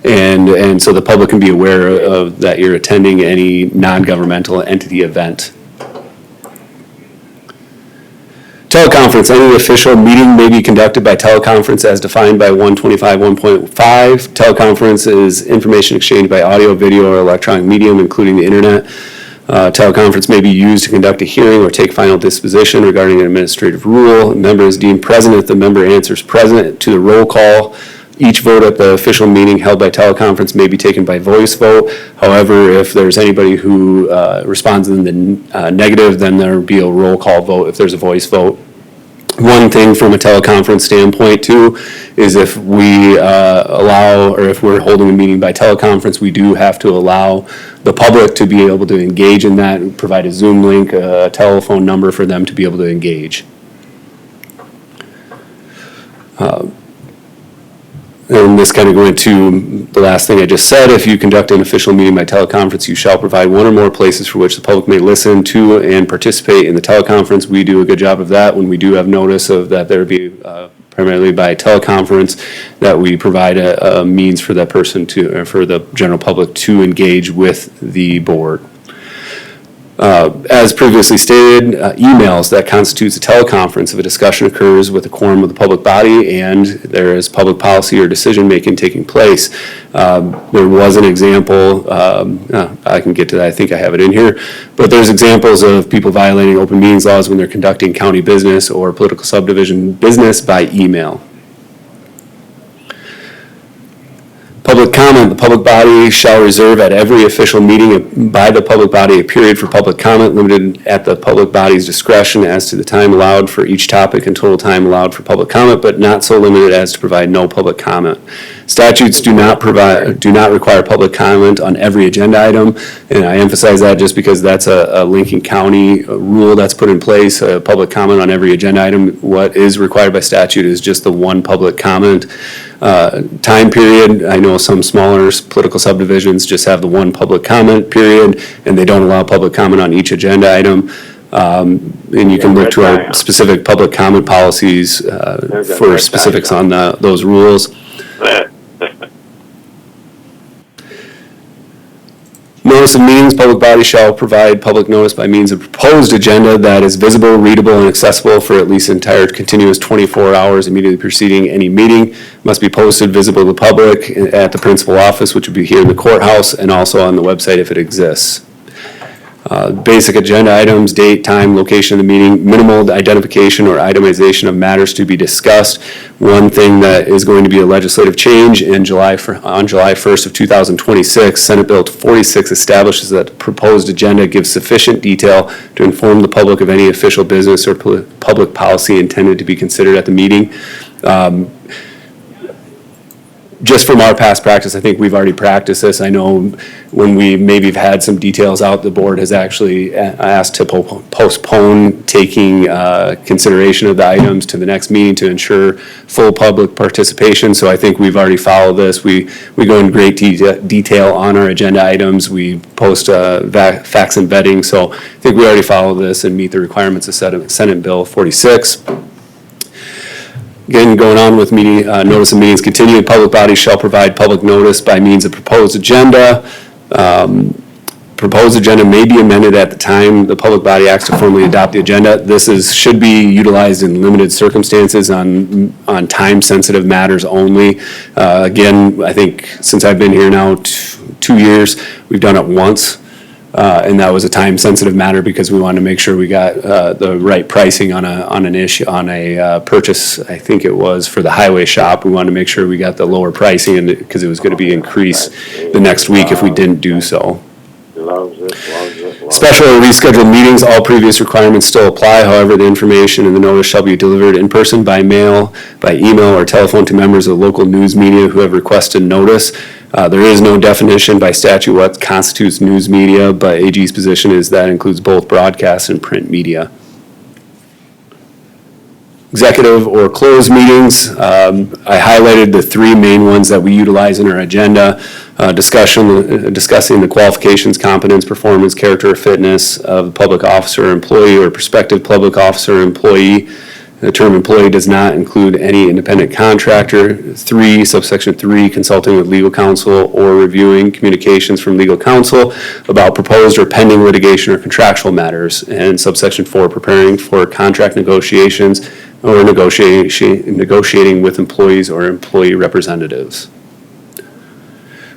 And so the public can be aware of that you're attending any non-governmental entity event. Teleconference, any official meeting may be conducted by teleconference as defined by 125 Teleconference is information exchanged by audio, video, or electronic medium, including the internet. Teleconference may be used to conduct a hearing or take final disposition regarding an administrative rule. A member is deemed present if the member answers present to the roll call. Each vote at the official meeting held by teleconference may be taken by voice vote. However, if there's anybody who responds in the negative, then there will be a roll call vote if there's a voice vote. One thing from a teleconference standpoint too is if we allow, or if we're holding a meeting by teleconference, we do have to allow the public to be able to engage in that and provide a Zoom link, a telephone number for them to be able to engage. And this kind of went to the last thing I just said. If you conduct an official meeting by teleconference, you shall provide one or more places for which the public may listen to and participate in the teleconference. We do a good job of that when we do have notice of that there be primarily by teleconference, that we provide a means for that person to, or for the general public to engage with the board. As previously stated, emails, that constitutes a teleconference if a discussion occurs with a quorum of the public body and there is public policy or decision-making taking place. There was an example, I can get to that, I think I have it in here, but there's examples of people violating open meetings laws when they're conducting county business or political subdivision business by email. Public comment, the public body shall reserve at every official meeting by the public body a period for public comment limited at the public body's discretion as to the time allowed for each topic and total time allowed for public comment, but not so limited as to provide no public comment. Statutes do not require public comment on every agenda item, and I emphasize that just because that's a Lincoln County rule that's put in place, public comment on every agenda item. What is required by statute is just the one public comment. Time period, I know some smaller political subdivisions just have the one public comment period, and they don't allow public comment on each agenda item. And you can look to our specific public comment policies for specifics on those rules. Notice of meetings, public body shall provide public notice by means of proposed agenda that is visible, readable, and accessible for at least entire continuous 24 hours immediately preceding any meeting. Must be posted visible to the public at the principal office, which would be here in the courthouse, and also on the website if it exists. Basic agenda items, date, time, location of the meeting, minimal identification or itemization of matters to be discussed. One thing that is going to be a legislative change on July 1st of 2026, Senate Bill 46 establishes that the proposed agenda gives sufficient detail to inform the public of any official business or public policy intended to be considered at the meeting. Just from our past practice, I think we've already practiced this. I know when we maybe have had some details out, the board has actually asked to postpone taking consideration of the items to the next meeting to ensure full public participation. So I think we've already followed this. We go in great detail on our agenda items. We post facts and vetting. So I think we already follow this and meet the requirements of Senate Bill 46. Again, going on with meeting, notice of meetings continued, public bodies shall provide public notice by means of proposed agenda. Proposed agenda may be amended at the time the public body acts to formally adopt the agenda. This should be utilized in limited circumstances on time-sensitive matters only. Again, I think since I've been here now 2 years, we've done it once. And that was a time-sensitive matter because we wanted to make sure we got the right pricing on a purchase. I think it was for the highway shop. We wanted to make sure we got the lower pricing because it was going to be increased the next week if we didn't do so. Special or rescheduled meetings, all previous requirements still apply. However, the information in the notice shall be delivered in person, by mail, by email, or telephone to members of local news media who have requested notice. There is no definition by statute what constitutes news media, but AG's position is that includes both broadcast and print media. Executive or closed meetings, I highlighted the three main ones that we utilize in our agenda. Discussing the qualifications, competence, performance, character, or fitness of the public officer, employee, or prospective public officer, employee. The term employee does not include any independent contractor. 3, subsection 3, consulting with legal counsel or reviewing communications from legal counsel about proposed or pending litigation or contractual matters. And subsection 4, preparing for contract negotiations or negotiating with employees or employee representatives.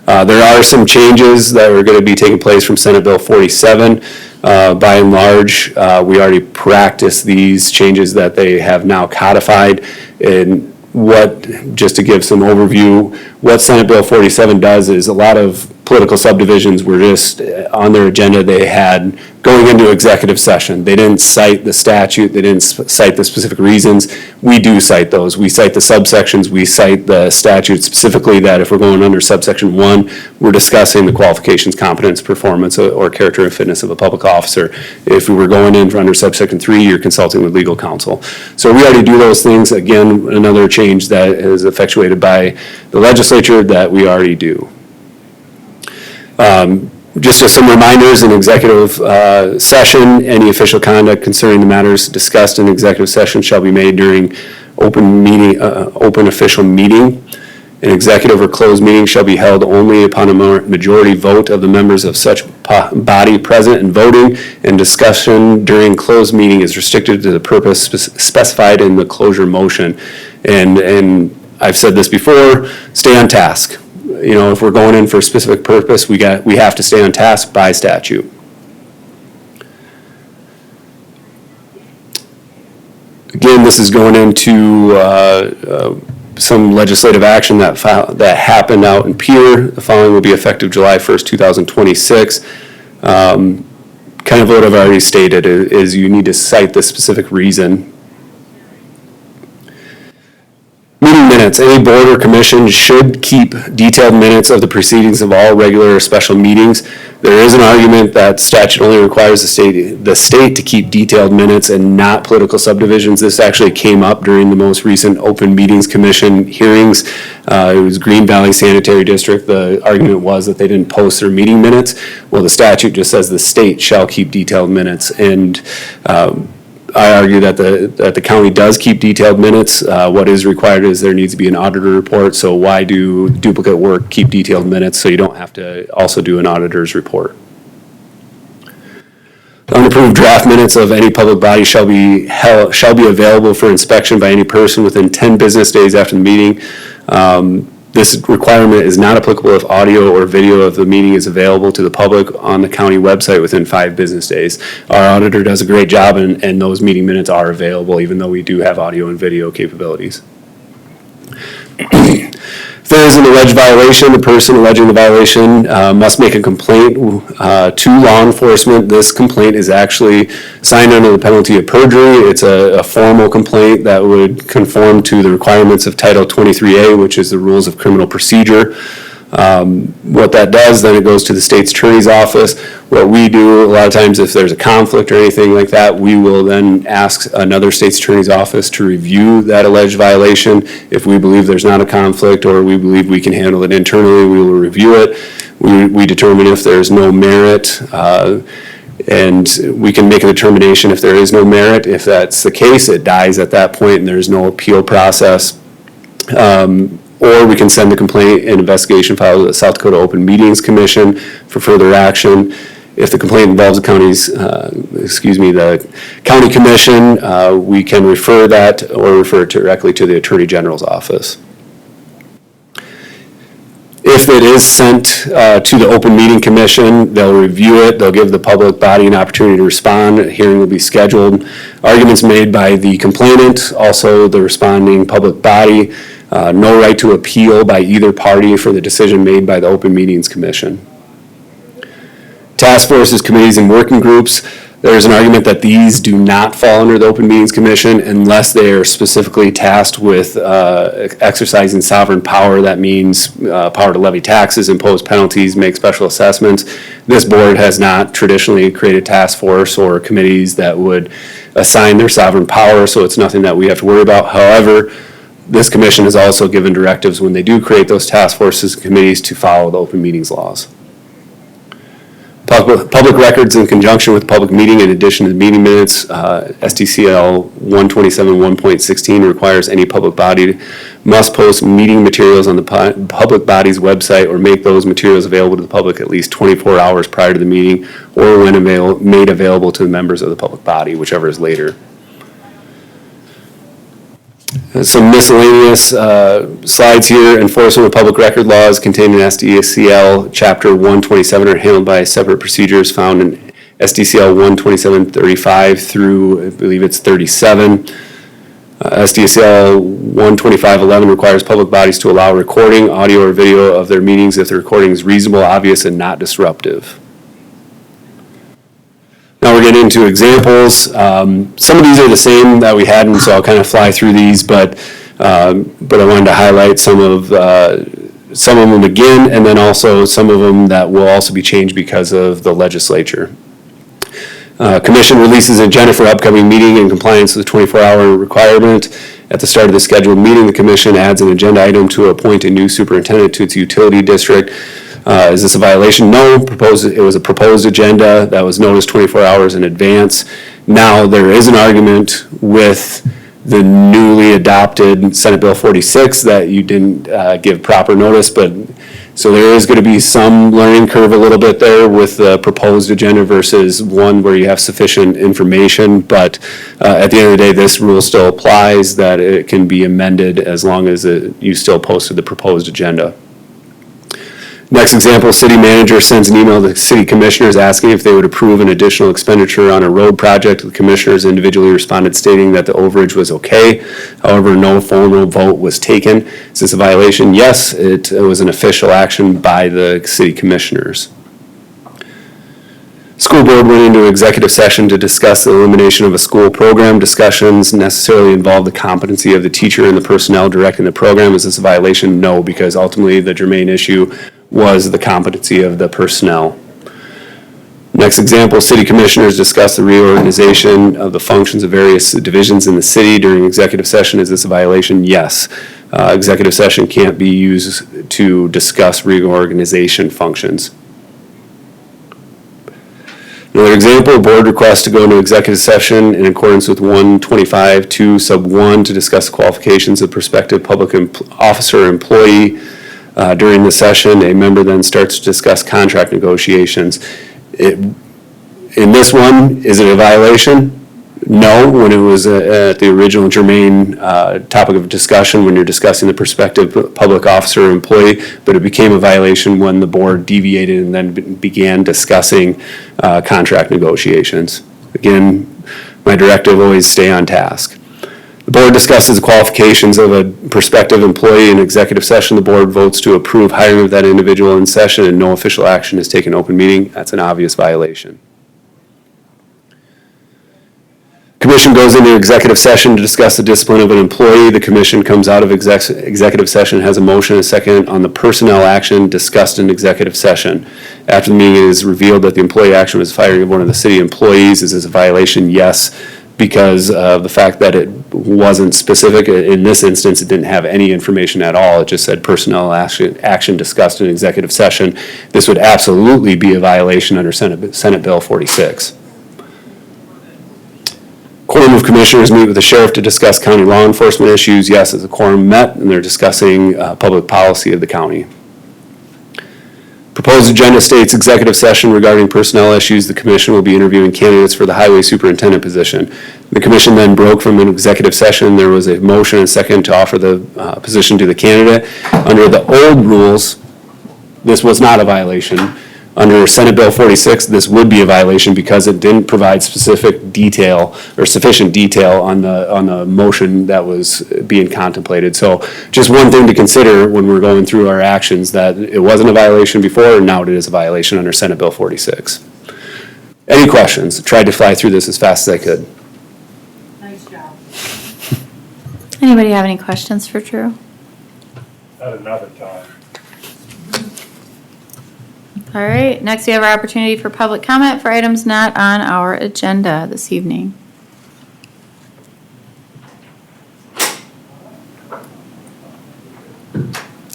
There are some changes that are going to be taking place from Senate Bill 47. By and large, we already practiced these changes that they have now codified. And just to give some overview, what Senate Bill 47 does is a lot of political subdivisions were just on their agenda, they had going into executive session. They didn't cite the statute, they didn't cite the specific reasons. We do cite those. We cite the subsections, we cite the statute specifically that if we're going under subsection 1, we're discussing the qualifications, competence, performance, or character and fitness of a public officer. If we were going in under subsection 3, you're consulting with legal counsel. So we already do those things. Again, another change that is effectuated by the legislature that we already do. Just as some reminders, in executive session, any official conduct concerning the matters discussed in executive session shall be made during open official meeting. An executive or closed meeting shall be held only upon a majority vote of the members of such body present and voting, and discussion during closed meeting is restricted to the purpose specified in the closure motion. And I've said this before, stay on task. You know, if we're going in for a specific purpose, we have to stay on task by statute. Again, this is going into some legislative action that happened out in Pierre. The following will be effective July 1st, 2026. Kind of what I've already stated is you need to cite the specific reason. Meeting minutes. Any board or commission should keep detailed minutes of the proceedings of all regular or special meetings. There is an argument that statute only requires the state to keep detailed minutes and not political subdivisions. This actually came up during the most recent Open Meetings Commission hearings. It was Green Valley Sanitary District. The argument was that they didn't post their meeting minutes. Well, the statute just says the state shall keep detailed minutes, and I argue that the county does keep detailed minutes. What is required is there needs to be an auditor report, so why do duplicate work keep detailed minutes so you don't have to also do an auditor's report? Unapproved draft minutes of any public body shall be available for inspection by any person within 10 business days after the meeting. This requirement is not applicable if audio or video of the meeting is available to the public on the county website within 5 business days. Our auditor does a great job, and those meeting minutes are available, even though we do have audio and video capabilities. If there is an alleged violation, the person alleging the violation must make a complaint to law enforcement. This complaint is actually signed under the penalty of perjury. It's a formal complaint that would conform to the requirements of Title 23A, which is the Rules of Criminal Procedure. What that does, then it goes to the state's attorney's office. What we do, a lot of times if there's a conflict or anything like that, we will then ask another state's attorney's office to review that alleged violation. If we believe there's not a conflict or we believe we can handle it internally, we will review it. We determine if there's no merit, and we can make a determination if there is no merit. If that's the case, it dies at that point and there's no appeal process. Or we can send the complaint and investigation file to the South Dakota Open Meetings Commission for further action. If the complaint involves the county commission, we can refer that or refer it directly to the Attorney General's office. If it is sent to the Open Meeting Commission, they'll review it, they'll give the public body an opportunity to respond, a hearing will be scheduled, arguments made by the complainant, also the responding public body, no right to appeal by either party for the decision made by the Open Meetings Commission. Task forces, committees, and working groups, there is an argument that these do not fall under the Open Meetings Commission unless they are specifically tasked with exercising sovereign power. That means power to levy taxes, impose penalties, make special assessments. This board has not traditionally created task force or committees that would assign their sovereign power, so it's nothing that we have to worry about. However, this commission has also given directives when they do create those task forces and committees to follow the open meetings laws. Public records in conjunction with public meeting in addition to the meeting minutes, SDCL 127 1.16 requires any public body must post meeting materials on the public body's website or make those materials available to the public at least 24 hours prior to the meeting or when made available to the members of the public body, whichever is later. Some miscellaneous slides here. Enforcement of public record laws contained in SDCL Chapter 127 are handled by separate procedures found in SDCL 127-35 through, I believe it's 37. SDCL 125-11 requires public bodies to allow recording, audio or video of their meetings if the recording is reasonable, obvious, and not disruptive. Now we're getting into examples. Some of these are the same that we had, and so I'll kind of fly through these, but I wanted to highlight some of them again, and then also some of them that will also be changed because of the legislature. Commission releases an agenda for upcoming meeting in compliance with the 24-hour requirement. At the start of the scheduled meeting, the commission adds an agenda item to appoint a new superintendent to its utility district. Is this a violation? No. It was a proposed agenda that was noticed 24 hours in advance. Now, there is an argument with the newly adopted Senate Bill 46 that you didn't give proper notice, but so there is going to be some learning curve a little bit there with the proposed agenda versus one where you have sufficient information, but at the end of the day, this rule still applies that it can be amended as long as you still posted the proposed agenda. Next example, city manager sends an email to city commissioners asking if they would approve an additional expenditure on a road project. The commissioners individually responded stating that the overage was okay. However, no formal vote was taken. Is this a violation? Yes, it was an official action by the city commissioners. School board went into executive session to discuss the elimination of a school program. Discussions necessarily involve the competency of the teacher and the personnel directing the program. Is this a violation? No, because ultimately the germane issue was the competency of the personnel. Next example, city commissioners discussed the reorganization of the functions of various divisions in the city during executive session. Is this a violation? Yes. Executive session can't be used to discuss reorganization functions. Another example, board requests to go into executive session in accordance with 125(2) sub 1 to discuss the qualifications of prospective public officer or employee. During the session, a member then starts to discuss contract negotiations. In this one, is it a violation? No, when it was at the original germane topic of discussion, when you're discussing the prospective public officer or employee, but it became a violation when the board deviated and then began discussing contract negotiations. Again, my directive, always stay on task. The board discusses the qualifications of a prospective employee in executive session. The board votes to approve hiring of that individual in session and no official action is taken in open meeting. That's an obvious violation. Commission goes into executive session to discuss the discipline of an employee. The commission comes out of executive session, has a motion, a second on the personnel action discussed in executive session. After the meeting, it is revealed that the employee action was firing of one of the city employees. Is this a violation? Yes, because of the fact that it wasn't specific. In this instance, it didn't have any information at all. It just said personnel action discussed in executive session. This would absolutely be a violation under Senate Bill 46. Quorum of commissioners meet with the sheriff to discuss county law enforcement issues. Yes, as a quorum met, and they're discussing public policy of the county. Proposed agenda states executive session regarding personnel issues. The commission will be interviewing candidates for the highway superintendent position. The commission then broke from an executive session. There was a motion and second to offer the position to the candidate. Under the old rules, this was not a violation. Under Senate Bill 46, this would be a violation because it didn't provide specific detail or sufficient detail on the motion that was being contemplated. So just one thing to consider when we're going through our actions, that it wasn't a violation before, and now it is a violation under Senate Bill 46. Any questions? Tried to fly through this as fast as I could. Nice job. Anybody have any questions for Drew? At another time. All right, next we have our opportunity for public comment for items not on our agenda this evening.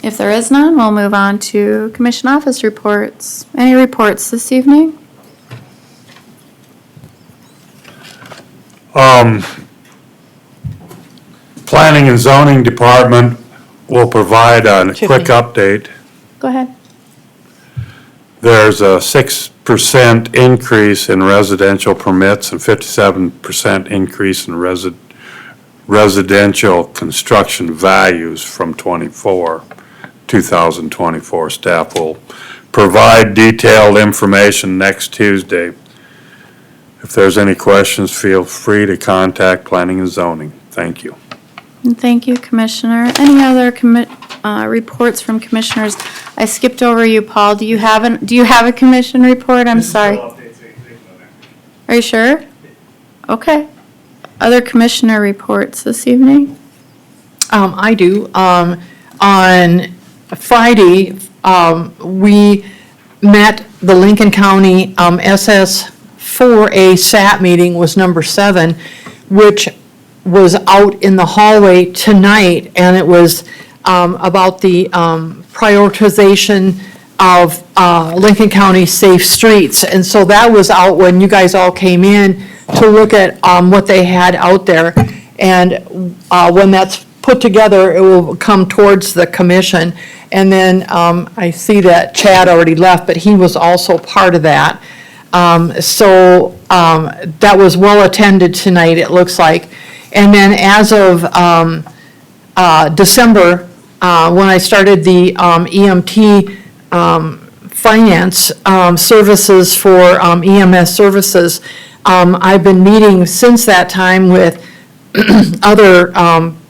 If there is none, we'll move on to commission office reports. Any reports this evening? Planning and Zoning Department will provide a quick update. Go ahead. There's a 6% increase in residential permits and 57% increase in residential construction values from 2024. Staff will provide detailed information next Tuesday. If there's any questions, feel free to contact Planning and Zoning. Thank you. And thank you, Commissioner. Any other reports from commissioners? I skipped over you, Paul. Do you have a commission report? I'm sorry. Are you sure? Okay. Other commissioner reports this evening? I do. On Friday, we met the Lincoln County SS4A SAT meeting was number 7, which was out in the hallway tonight, and it was about the prioritization of Lincoln County safe streets. And so that was out when you guys all came in to look at what they had out there. And when that's put together, it will come towards the commission. And then I see that Chad already left, but he was also part of that. So that was well attended tonight, it looks like. And then as of December, when I started the EMT finance services for EMS services, I've been meeting since that time with other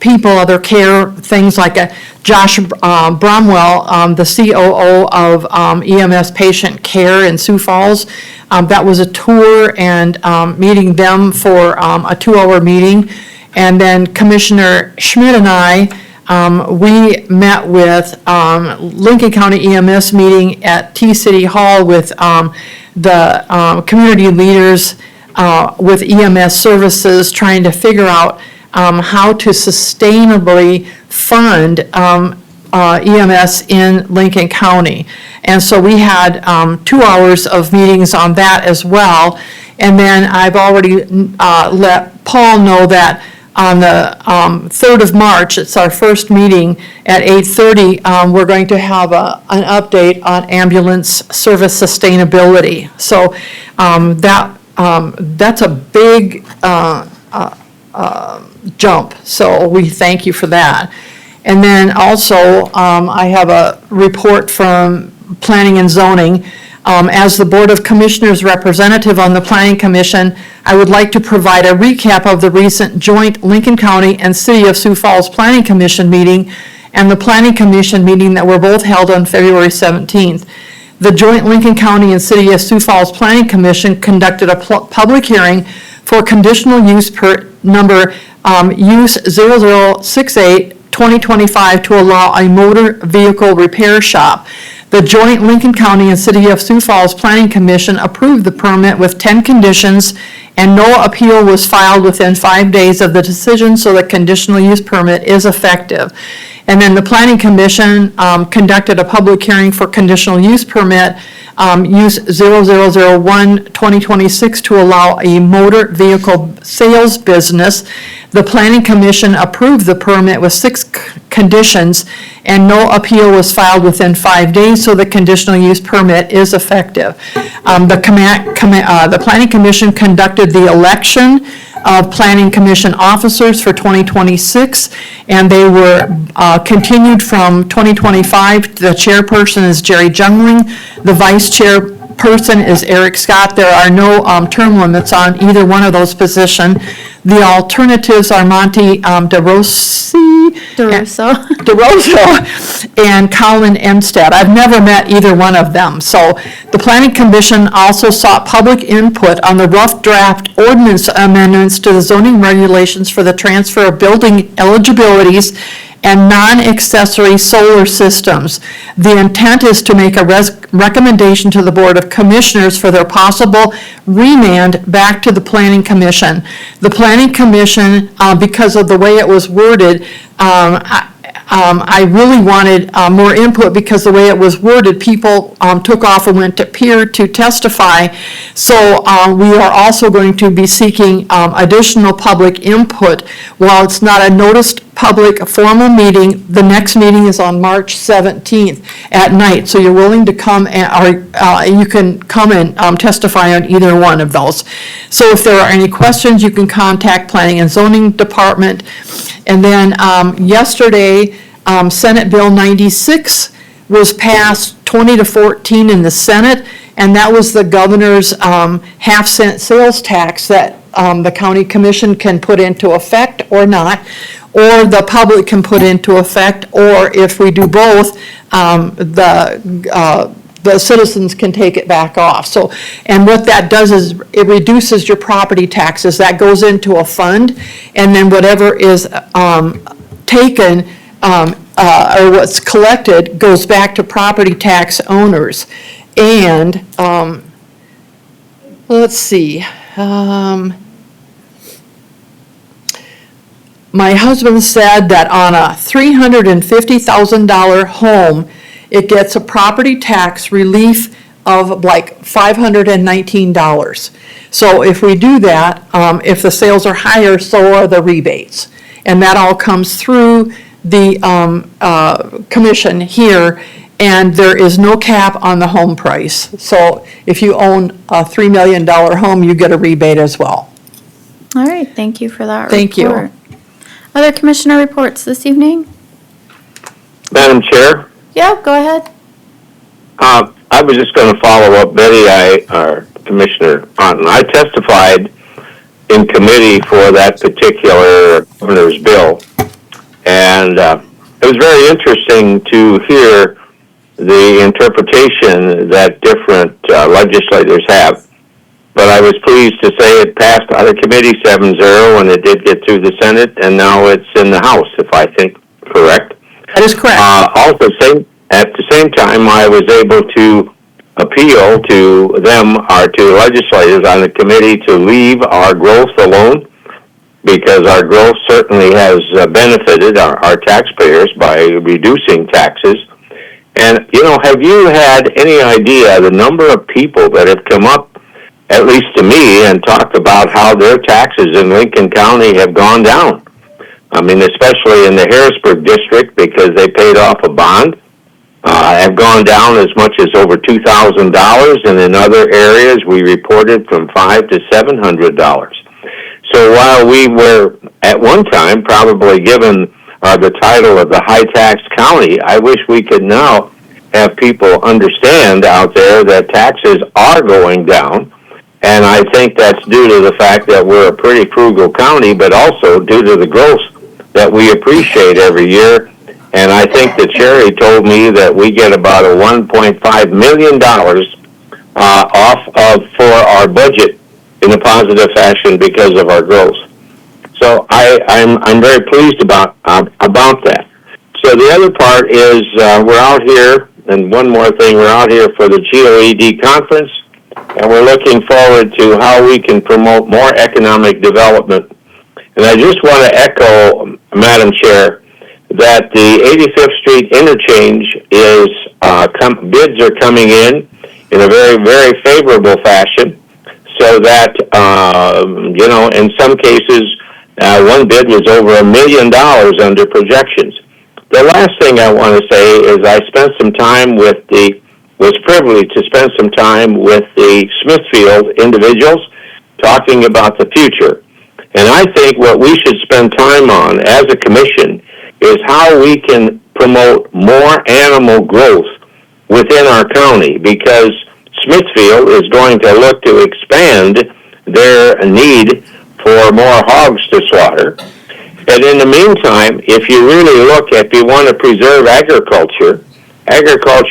people, other care, things like Josh Bromwell, the COO of EMS Patient Care in Sioux Falls. That was a tour and meeting them for a 2-hour meeting. And then Commissioner Schmidt and I, we met with Lincoln County EMS meeting at T-City Hall with the community leaders with EMS services, trying to figure out how to sustainably fund EMS in Lincoln County. And so we had 2 hours of meetings on that as well. And then I've already let Paul know that on the 3rd of March, it's our first meeting at 8:30, we're going to have an update on ambulance service sustainability. So that's a big jump, so we thank you for that. And then also, I have a report from Planning and Zoning. As the Board of Commissioners representative on the Planning Commission, I would like to provide a recap of the recent joint Lincoln County and City of Sioux Falls Planning Commission meeting and the Planning Commission meeting that were both held on February 17th. The joint Lincoln County and City of Sioux Falls Planning Commission conducted a public hearing for conditional use number use 0068-2025 to allow a motor vehicle repair shop. The joint Lincoln County and City of Sioux Falls Planning Commission approved the permit with 10 conditions, and no appeal was filed within 5 days of the decision, so the conditional use permit is effective. And then the Planning Commission conducted a public hearing for conditional use permit, use 0001-2026 to allow a motor vehicle sales business. The Planning Commission approved the permit with 6 conditions, and no appeal was filed within 5 days, so the conditional use permit is effective. The Planning Commission conducted the election of Planning Commission officers for 2026, and they were continued from 2025. The chairperson is Jerry Jungling, the vice chairperson is Eric Scott. There are no term limits on either one of those positions. The alternatives are Monty DeRosso and Colin Emstead. I've never met either one of them. So the Planning Commission also sought public input on the rough draft ordinance amendments to the zoning regulations for the transfer of building eligibilities and non-accessory solar systems. The intent is to make a recommendation to the Board of Commissioners for their possible remand back to the Planning Commission. The Planning Commission, because of the way it was worded, I really wanted more input because the way it was worded, people took off and went to peer to testify. So we are also going to be seeking additional public input. While it's not a noticed public formal meeting, the next meeting is on March 17th at night. So you're willing to come, or you can come and testify on either one of those. So if there are any questions, you can contact Planning and Zoning Department. And then yesterday, Senate Bill 96 was passed 20-14 in the Senate, and that was the governor's half-cent sales tax that the county commission can put into effect or not, or the public can put into effect, or if we do both, the citizens can take it back off. So, and what that does is it reduces your property taxes. That goes into a fund, and then whatever is taken or what's collected goes back to property tax owners. And let's see. My husband said that on a $350,000 home, it gets a property tax relief of like $519. So if we do that, if the sales are higher, so are the rebates. And that all comes through the commission here, and there is no cap on the home price. So if you own a $3 million home, you get a rebate as well. All right, thank you for that Thank you. report. Other commissioner reports this evening? Madam Chair, Yeah, go ahead. I was just going to follow up our Commissioner Otten. I testified in committee for that particular governor's bill, and it was very interesting to hear the interpretation that different legislators have. But I was pleased to say it passed out of committee 7-0, and it did get through the Senate, and now it's in the House, if I think correct. That is correct. Also, at the same time, I was able to appeal to them, to legislators on the committee, to leave our growth alone, because our growth certainly has benefited our taxpayers by reducing taxes. And, have you had any idea the number of people that have come up, at least to me, and talked about how their taxes in Lincoln County have gone down? I mean, especially in the Harrisburg district, because they paid off a bond, have gone down as much as over $2,000, and in other areas we reported from $500 to $700. So while we were at one time probably given the title of the high tax county, I wish we could now have people understand out there that taxes are going down. And I think that's due to the fact that we're a pretty frugal county, but also due to the growth that we appreciate every year. And I think that Sherry told me that we get about a $1.5 million for our budget in a positive fashion because of our growth. So I'm very pleased about that. So the other part is we're out here, and one more thing, we're out here for the GOED conference, and we're looking forward to how we can promote more economic development. And I just want to echo, Madam Chair, that the 85th Street interchange is, bids are coming in a very, very favorable fashion, so that, in some cases, one bid was over $1 million under projections. The last thing I want to say is I spent some time was privileged to spend some time with the Smithfield individuals talking about the future. And I think what we should spend time on as a commission is how we can promote more animal growth within our county, because Smithfield is going to look to expand their need for more hogs to slaughter. And in the meantime, if you really look at, if you want to preserve agriculture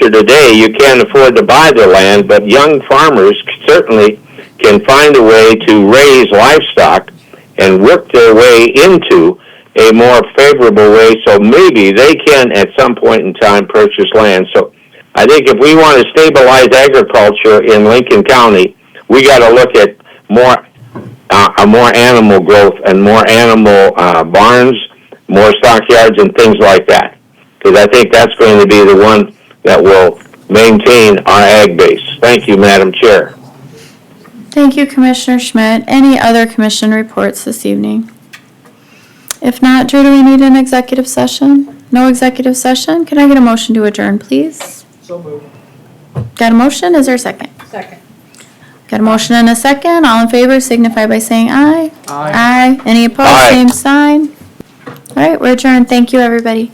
today, you can't afford to buy the land, but young farmers certainly can find a way to raise livestock and work their way into a more favorable way, so maybe they can at some point in time purchase land. So I think if we want to stabilize agriculture in Lincoln County, we got to look at more animal growth and more animal barns, more stockyards and things like that. Because I think that's going to be the one that will maintain our ag base. Thank you, Madam Chair. Thank you, Commissioner Schmidt. Any other commission reports this evening? If not, Drew, do we need an executive session? No executive session? Can I get a motion to adjourn, please? So moved. Got a motion? Is there a second? Second. Got a motion and a second. All in favor signify by saying aye. Aye. Any opposed? Aye. Same sign. All right, we're adjourned. Thank you, everybody.